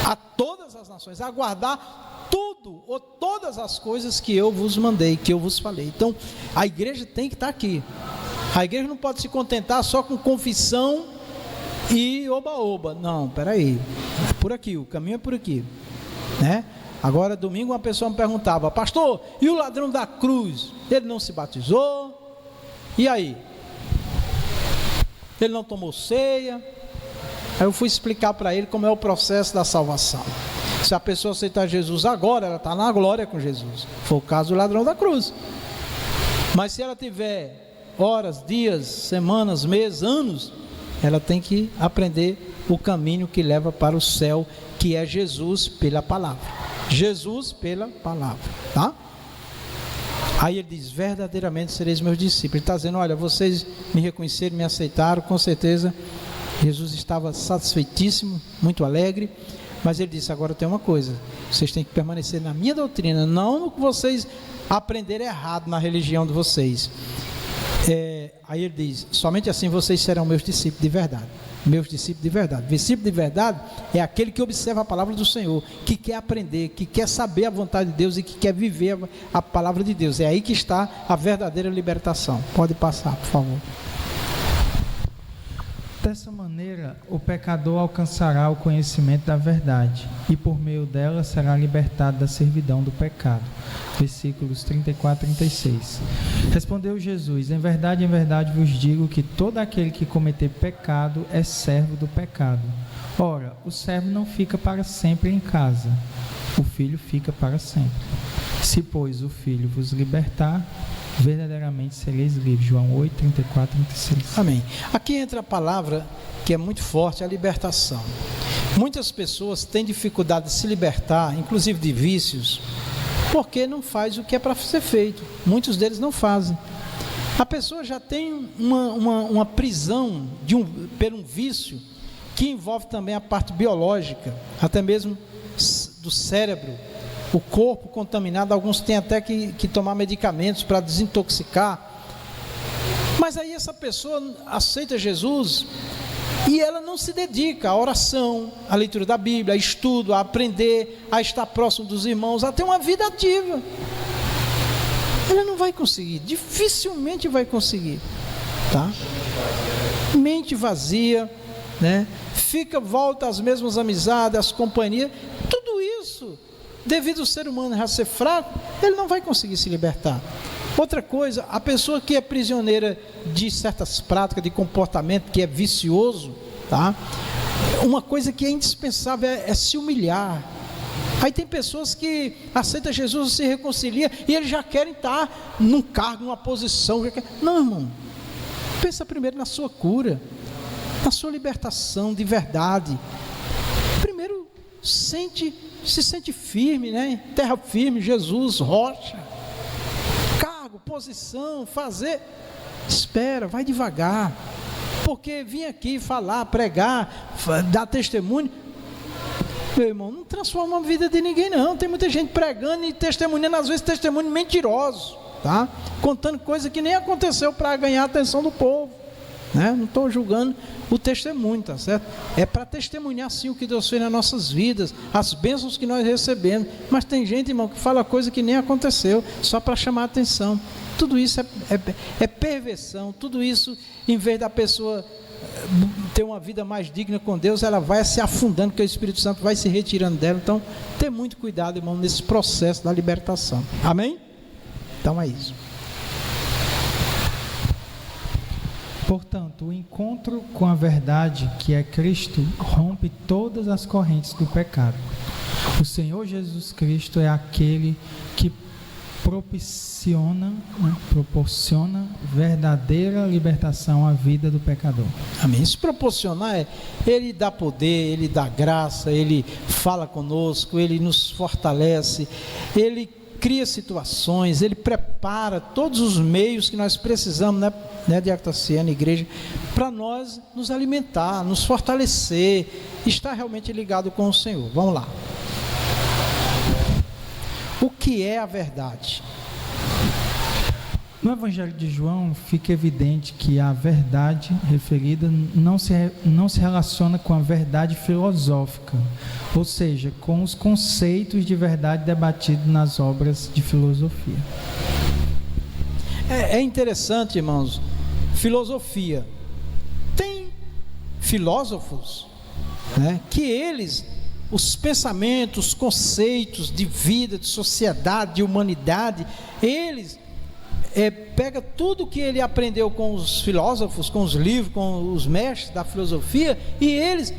a todas as nações a guardar tudo ou todas as coisas que eu vos mandei, que eu vos falei. Então, a igreja tem que estar aqui. A igreja não pode se contentar só com confissão e oba-oba. Não, peraí. É por aqui, o caminho é por aqui, né? Agora, domingo, uma pessoa me perguntava: pastor, e o ladrão da cruz? Ele não se batizou? E aí? Ele não tomou ceia? Aí eu fui explicar para ele como é o processo da salvação. Se a pessoa aceitar Jesus agora, ela está na glória com Jesus. Foi o caso do ladrão da cruz. Mas se ela tiver horas, dias, semanas, meses, anos, ela tem que aprender o caminho que leva para o céu, que é Jesus pela palavra. Jesus pela palavra, tá? Aí ele diz: verdadeiramente sereis meus discípulos. Ele está dizendo: olha, vocês me reconheceram, me aceitaram, com certeza. Jesus estava satisfeitíssimo, muito alegre. Mas ele disse: agora tem uma coisa, vocês têm que permanecer na minha doutrina, não no que vocês aprenderem errado na religião de vocês. Aí ele diz: somente assim vocês serão meus discípulos de verdade. Meus discípulos de verdade. Discípulo de verdade é aquele que observa a palavra do Senhor, que quer aprender, que quer saber a vontade de Deus e que quer viver a palavra de Deus. É aí que está a verdadeira libertação. Pode passar, por favor. Dessa maneira, terceira, o pecador alcançará o conhecimento da verdade e por meio dela será libertado da servidão do pecado. Versículos 34 e 36. Respondeu Jesus: em verdade vos digo que todo aquele que cometer pecado é servo do pecado. Ora, o servo não fica para sempre em casa, o filho fica para sempre. Se, pois, o filho vos libertar, verdadeiramente sereis livres. João 8, 34 e 36. Amém. Aqui entra a palavra que é muito forte, a libertação. Muitas pessoas têm dificuldade de se libertar, inclusive de vícios, porque não faz o que é para ser feito. Muitos deles não fazem. A pessoa já tem uma prisão por um vício que envolve também a parte biológica, até mesmo do cérebro, o corpo contaminado. Alguns têm até que tomar medicamentos para desintoxicar. Mas aí essa pessoa aceita Jesus e ela não se dedica à oração, à leitura da Bíblia, a estudo, a aprender, a estar próximo dos irmãos, a ter uma vida ativa. Ela não vai conseguir, dificilmente vai conseguir, tá? Mente vazia, né? Volta às mesmas amizades, às companhias, tudo isso, devido ao ser humano já ser fraco, ele não vai conseguir se libertar. Outra coisa, a pessoa que é prisioneira de certas práticas, de comportamento que é vicioso, tá? Uma coisa que é indispensável é se humilhar. Aí tem pessoas que aceitam Jesus e se reconciliam e eles já querem estar num cargo, numa posição. Não, irmão, pensa primeiro na sua cura, na sua libertação de verdade. Primeiro se sente firme, né? Terra firme, Jesus, rocha, cargo, posição, fazer. Espera, vai devagar, porque vir aqui falar, pregar, dar testemunho, meu irmão, não transforma a vida de ninguém não. Tem muita gente pregando e testemunhando, às vezes testemunho mentiroso, tá? Contando coisa que nem aconteceu para ganhar a atenção do povo, né? Não estou julgando o testemunho, tá certo? É para testemunhar sim o que Deus fez nas nossas vidas, as bênçãos que nós recebemos. Mas tem gente, irmão, que fala coisa que nem aconteceu, só para chamar a atenção. Tudo isso é perversão. Tudo isso, em vez da pessoa ter uma vida mais digna com Deus, ela vai se afundando, porque o Espírito Santo vai se retirando dela. Então, tenha muito cuidado, irmão, nesse processo da libertação. Amém? Então é isso. Portanto, o encontro com a verdade, que é Cristo, rompe todas as correntes do pecado. O Senhor Jesus Cristo é aquele que proporciona verdadeira libertação à vida do pecador. Amém. Se proporcionar Ele dá poder, Ele dá graça, Ele fala conosco, Ele nos fortalece, Ele cria situações, Ele prepara todos os meios que nós precisamos, né, Diácono Tassiano, igreja, para nós nos alimentar, nos fortalecer, estar realmente ligado com o Senhor. Vamos lá. O que é a verdade? No Evangelho de João fica evidente que a verdade referida não se relaciona com a verdade filosófica, ou seja, com os conceitos de verdade debatidos nas obras de filosofia. É interessante, irmãos, filosofia. Tem filósofos, né, que eles, os pensamentos, os conceitos de vida, de sociedade, de humanidade, eles pega tudo que ele aprendeu com os filósofos, com os livros, com os mestres da filosofia, e eles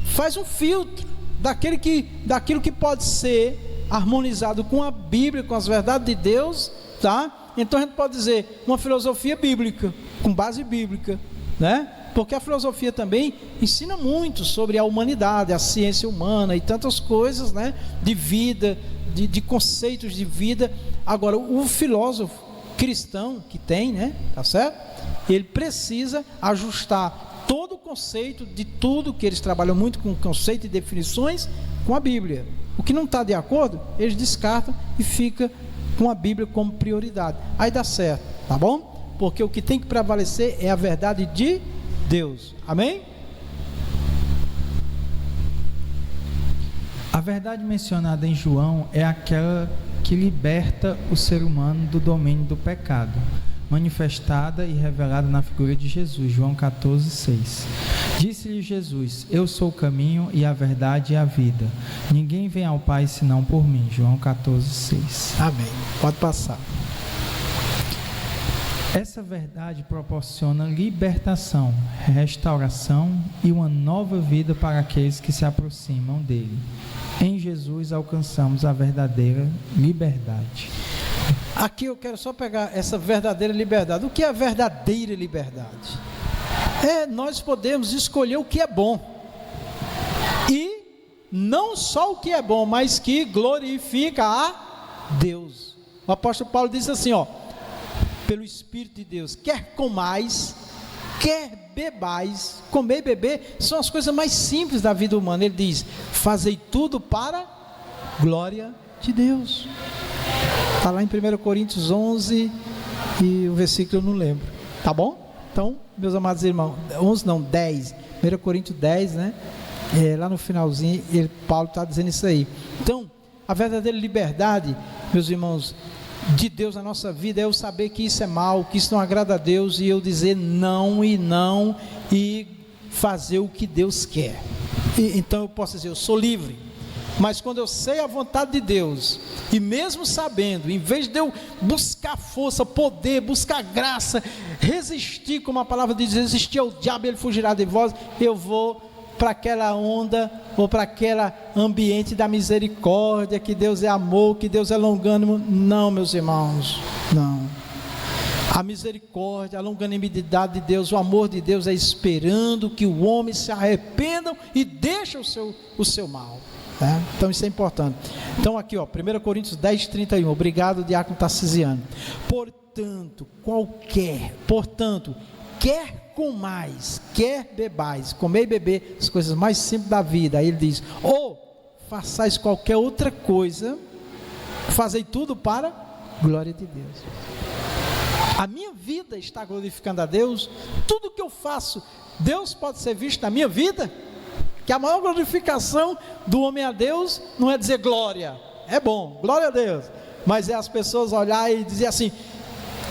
faz um filtro daquilo que pode ser harmonizado com a Bíblia, com as verdades de Deus, tá? Então a gente pode dizer uma filosofia bíblica, com base bíblica, né? Porque a filosofia também ensina muito sobre a humanidade, a ciência humana e tantas coisas, né? De vida, de conceitos de vida. Agora, o filósofo cristão que tem, né? Tá certo? Ele precisa ajustar todo o conceito de tudo, que eles trabalham muito com conceito e definições, com a Bíblia. O que não está de acordo, eles descartam e fica com a Bíblia como prioridade. Aí dá certo, tá bom? Porque o que tem que prevalecer é a verdade de Deus. Amém? A verdade mencionada em João é aquela que liberta o ser humano do domínio do pecado, manifestada e revelada na figura de Jesus, João 14:6. Disse-lhe Jesus: eu sou o caminho e a verdade e a vida. Ninguém vem ao Pai senão por mim. João 14:6. Amém. Pode passar. Essa verdade proporciona libertação, restauração e uma nova vida para aqueles que se aproximam dele. Em Jesus alcançamos a verdadeira liberdade. Aqui eu quero só pegar essa verdadeira liberdade. O que é a verdadeira liberdade? Nós podemos escolher o que é bom. E não só o que é bom, mas que glorifica a Deus. O apóstolo Paulo diz assim, pelo Espírito de Deus, quer comais, quer bebais. Comer e beber são as coisas mais simples da vida humana. Ele diz: fazei tudo para glória de Deus. Está lá em 1 Coríntios 11 e o versículo eu não lembro. Tá bom? Então, meus amados irmãos, 11 não, 10. 1 Coríntios 10, né? Lá no finalzinho, Paulo está dizendo isso aí. Então, a verdadeira liberdade, meus irmãos, de Deus na nossa vida é eu saber que isso é mal, que isso não agrada a Deus, e eu dizer não e fazer o que Deus quer. Então eu posso dizer, eu sou livre. Mas quando eu sei a vontade de Deus, e mesmo sabendo, em vez de eu buscar força, poder, buscar graça, resistir, como a palavra diz, resistir ao diabo, ele fugirá de vós, eu vou para aquela onda, ou para aquele ambiente da misericórdia, que Deus é amor, que Deus é longânimo. Não, meus irmãos, não. A misericórdia, a longanimidade de Deus, o amor de Deus é esperando que o homem se arrependa e deixe o seu mal. Tá? Então isso é importante. Então aqui, 1 Coríntios 10, 31. Obrigado, diácono Tarcisiano. Portanto, quer comais, quer bebais, comer e beber, as coisas mais simples da vida. Aí ele diz: ou façais qualquer outra coisa, fazei tudo para glória de Deus. A minha vida está glorificando a Deus. Tudo que eu faço, Deus pode ser visto na minha vida. Que a maior glorificação do homem a Deus não é dizer glória, é bom, glória a Deus, mas é as pessoas olharem e dizer assim: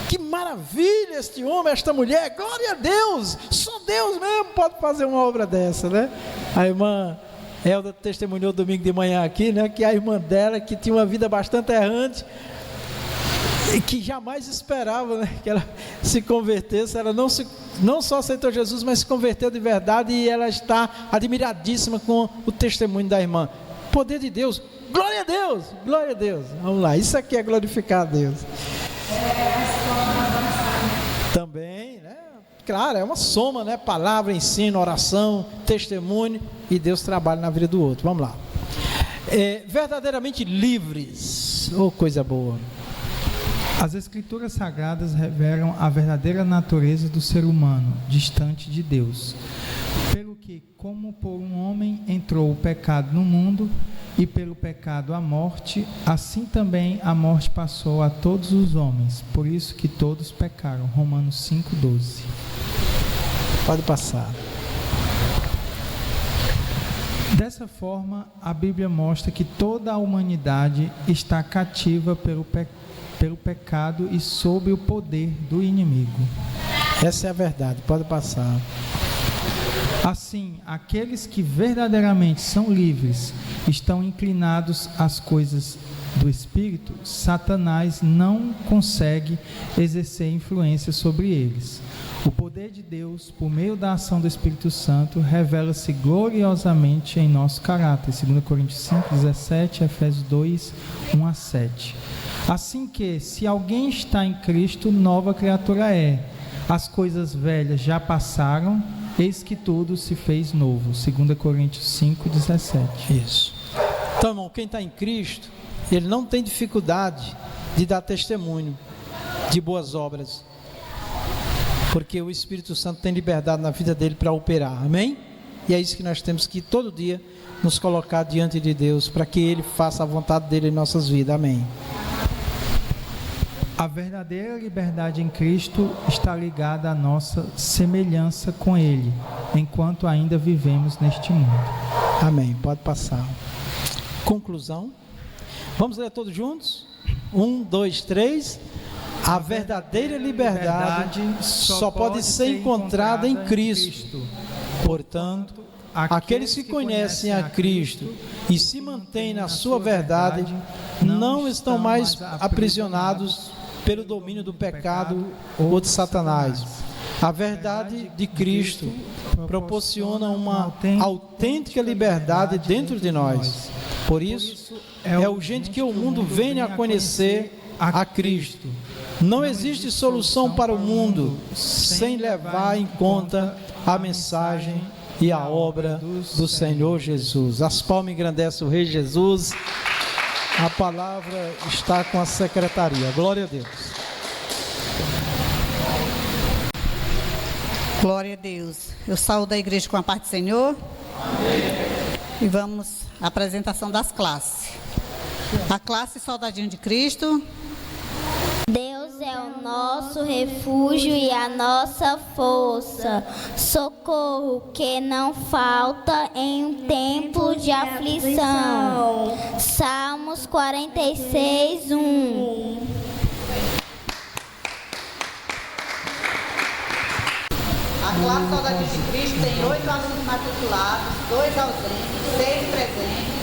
que maravilha este homem, esta mulher, glória a Deus, só Deus mesmo pode fazer uma obra dessa, né? A irmã Elda testemunhou domingo de manhã aqui, né, que a irmã dela, que tinha uma vida bastante errante, e que jamais esperava, né, que ela se convertesse. Ela não só aceitou Jesus, mas se converteu de verdade, e ela está admiradíssima com o testemunho da irmã. Poder de Deus, glória a Deus, glória a Deus. Vamos lá, isso aqui é glorificar a Deus. Também, né? Claro, é uma soma, né? Palavra, ensino, oração, testemunho, e Deus trabalha na vida do outro. Vamos lá. Verdadeiramente livres, coisa boa. As Escrituras Sagradas revelam a verdadeira natureza do ser humano, distante de Deus. Pelo que, como por um homem entrou o pecado no mundo, e pelo pecado a morte, assim também a morte passou a todos os homens, por isso que todos pecaram. Romanos 5,12. Pode passar. Dessa forma, a Bíblia mostra que toda a humanidade está cativa pelo pecado e sob o poder do inimigo. Essa é a verdade, pode passar. Assim, aqueles que verdadeiramente são livres estão inclinados às coisas do Espírito. Satanás não consegue exercer influência sobre eles. O poder de Deus, por meio da ação do Espírito Santo, revela-se gloriosamente em nosso caráter. 2 Coríntios 5, 17, Efésios 2, 1 a 7. Assim que, se alguém está em Cristo, nova criatura é. As coisas velhas já passaram, eis que tudo se fez novo. 2 Coríntios 5, 17. Isso. Então, irmão, quem está em Cristo, ele não tem dificuldade de dar testemunho de boas obras, porque o Espírito Santo tem liberdade na vida dele para operar, amém? E é isso que nós temos que todo dia nos colocar diante de Deus, para que Ele faça a vontade dele em nossas vidas, amém? A verdadeira liberdade em Cristo está ligada à nossa semelhança com Ele, enquanto ainda vivemos neste mundo. Amém, pode passar. Conclusão. Vamos ler todos juntos? 1, 2, 3. A verdadeira liberdade só pode ser encontrada em Cristo. Portanto, aqueles que conhecem a Cristo e se mantêm na sua verdade não estão mais aprisionados pelo domínio do pecado ou de Satanás. A verdade de Cristo proporciona uma autêntica liberdade dentro de nós. Por isso, é urgente que o mundo venha a conhecer a Cristo. Não existe solução para o mundo sem levar em conta a mensagem e a obra do Senhor Jesus. As palmas engrandecem o Rei Jesus. A palavra está com a secretaria. Glória a Deus. Glória a Deus. Eu saúdo a igreja com a paz do Senhor. Amém. E vamos à apresentação das classes. A classe Soldadinho de Cristo. Deus é o nosso refúgio e a nossa força, socorro que não falta em um tempo de aflição. Salmos 46, 1. A classe Soldadinho de Cristo tem 8 alunos matriculados, 2 ausentes, 6 presentes.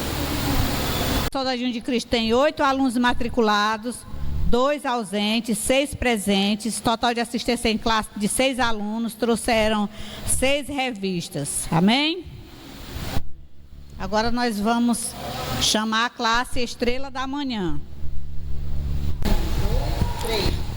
Soldadinho de Cristo tem 8 alunos matriculados, 2 ausentes, 6 presentes, total de assistência em classe de 6 alunos, trouxeram 6 revistas. Amém? Agora nós vamos chamar a classe Estrela da Manhã.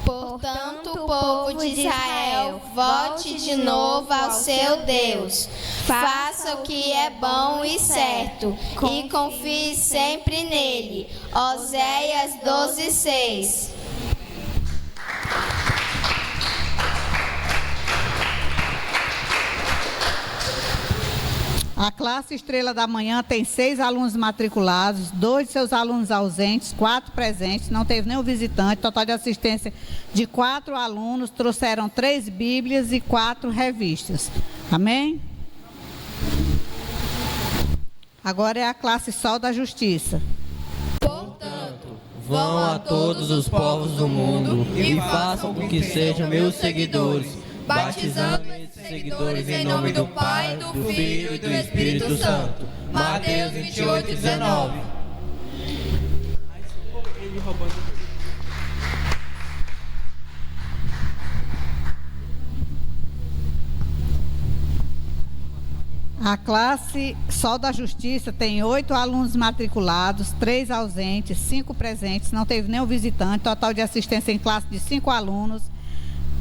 Portanto, o povo de Israel, volte de novo ao seu Deus. Faça o que é bom e certo, e confie sempre nele. Oséias 12, 6. A classe Estrela da Manhã tem 6 alunos matriculados, 2 de seus alunos ausentes, 4 presentes, não teve nenhum visitante, total de assistência de 4 alunos, trouxeram 3 bíblias e 4 revistas. Amém? Agora é a classe Sol da Justiça. Portanto, vão a todos os povos do mundo e façam com que sejam meus seguidores, batizando esses seguidores em nome do Pai, do Filho e do Espírito Santo. Mateus 28, 19. A classe Sol da Justiça tem 8 alunos matriculados, 3 ausentes, 5 presentes, não teve nenhum visitante, total de assistência em classe de 5 alunos,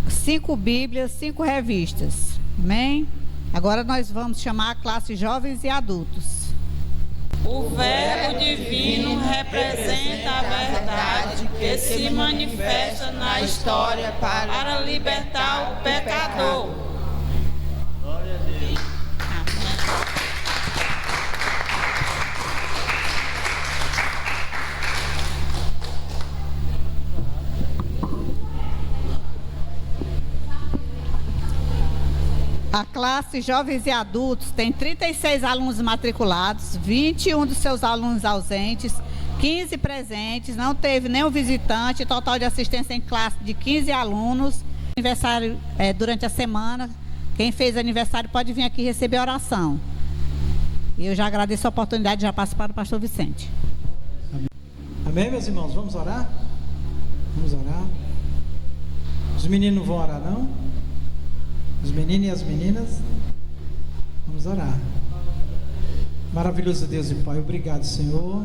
5 bíblias, 5 revistas. Amém? Agora nós vamos chamar a classe Jovens e Adultos. O Verbo Divino representa a verdade que se manifesta na história para libertar o pecador. Glória a Deus. A classe Jovens e Adultos tem 36 alunos matriculados, 21 dos seus alunos ausentes, 15 presentes, não teve nenhum visitante, total de assistência em classe de 15 alunos. Aniversário durante a semana, quem fez aniversário pode vir aqui receber oração. E eu já agradeço a oportunidade de já participar do pastor Vicente. Amém. Amém, meus irmãos? Vamos orar? Vamos orar. Os meninos não vão orar, não? Os meninos e as meninas, vamos orar. Maravilhoso Deus e Pai, obrigado, Senhor,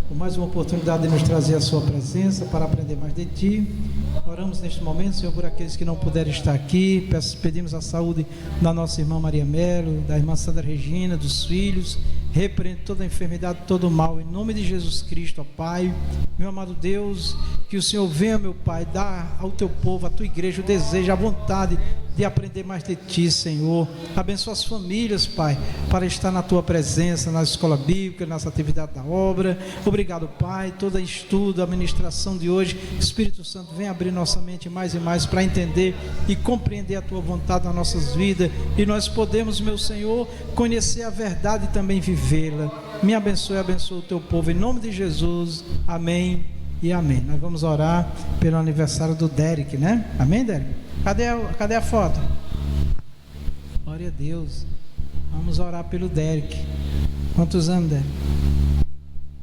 por mais uma oportunidade de nos trazer a sua presença para aprender mais de Ti. Oramos neste momento, Senhor, por aqueles que não puderam estar aqui. Pedimos a saúde da nossa irmã Maria Melo, da irmã Sandra Regina, dos filhos. Repreende toda a enfermidade, todo o mal, em nome de Jesus Cristo, ó Pai. Meu amado Deus, que o Senhor venha, meu Pai, dar ao Teu povo, à Tua igreja, o desejo, a vontade de aprender mais de Ti, Senhor. Abençoa as famílias, Pai, para estar na Tua presença, na escola bíblica, nessa atividade da obra. Obrigado, Pai, todo estudo, a ministração de hoje, Espírito Santo, vem abrir nossa mente mais e mais para entender e compreender a Tua vontade nas nossas vidas, e nós podemos, meu Senhor, conhecer a verdade e também vivê-la. Me abençoe e abençoe o Teu povo, em nome de Jesus, amém e amém. Nós vamos orar pelo aniversário do Derek, né? Amém, Derek? Cadê a foto? Glória a Deus. Vamos orar pelo Derek. Quantos anos, Derek?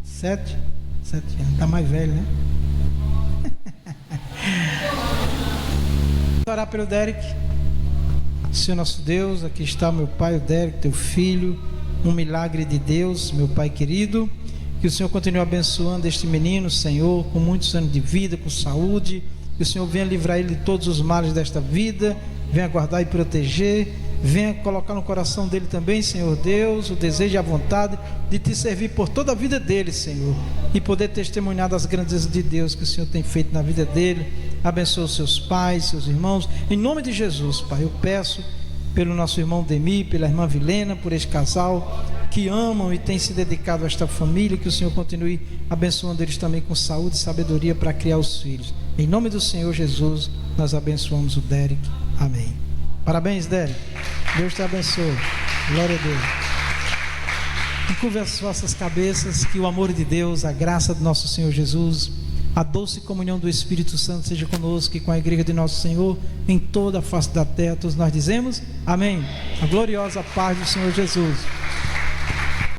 7? 7 anos. Está mais velho, né? Vamos orar pelo Derek. Senhor nosso Deus, aqui está meu pai, o Derek, teu filho. Um milagre de Deus, meu pai querido. Que o Senhor continue abençoando este menino, Senhor, com muitos anos de vida, com saúde. Que o Senhor venha livrar ele de todos os males desta vida. Venha guardar e proteger. Venha colocar no coração dele também, Senhor Deus, o desejo e a vontade de te servir por toda a vida dele, Senhor, e poder testemunhar das grandezas de Deus que o Senhor tem feito na vida dele. Abençoa os seus pais, seus irmãos, em nome de Jesus, Pai. Eu peço pelo nosso irmão Demi, pela irmã Vilena, por este casal que amam e têm se dedicado a esta família, que o Senhor continue abençoando eles também com saúde e sabedoria para criar os filhos. Em nome do Senhor Jesus, nós abençoamos o Derek. Amém. Parabéns, Derek. Deus te abençoe. Glória a Deus. Encurve as vossas cabeças, que o amor de Deus, a graça do nosso Senhor Jesus, a doce comunhão do Espírito Santo seja conosco e com a igreja de nosso Senhor em toda a face da terra. Todos nós dizemos amém. A gloriosa paz do Senhor Jesus.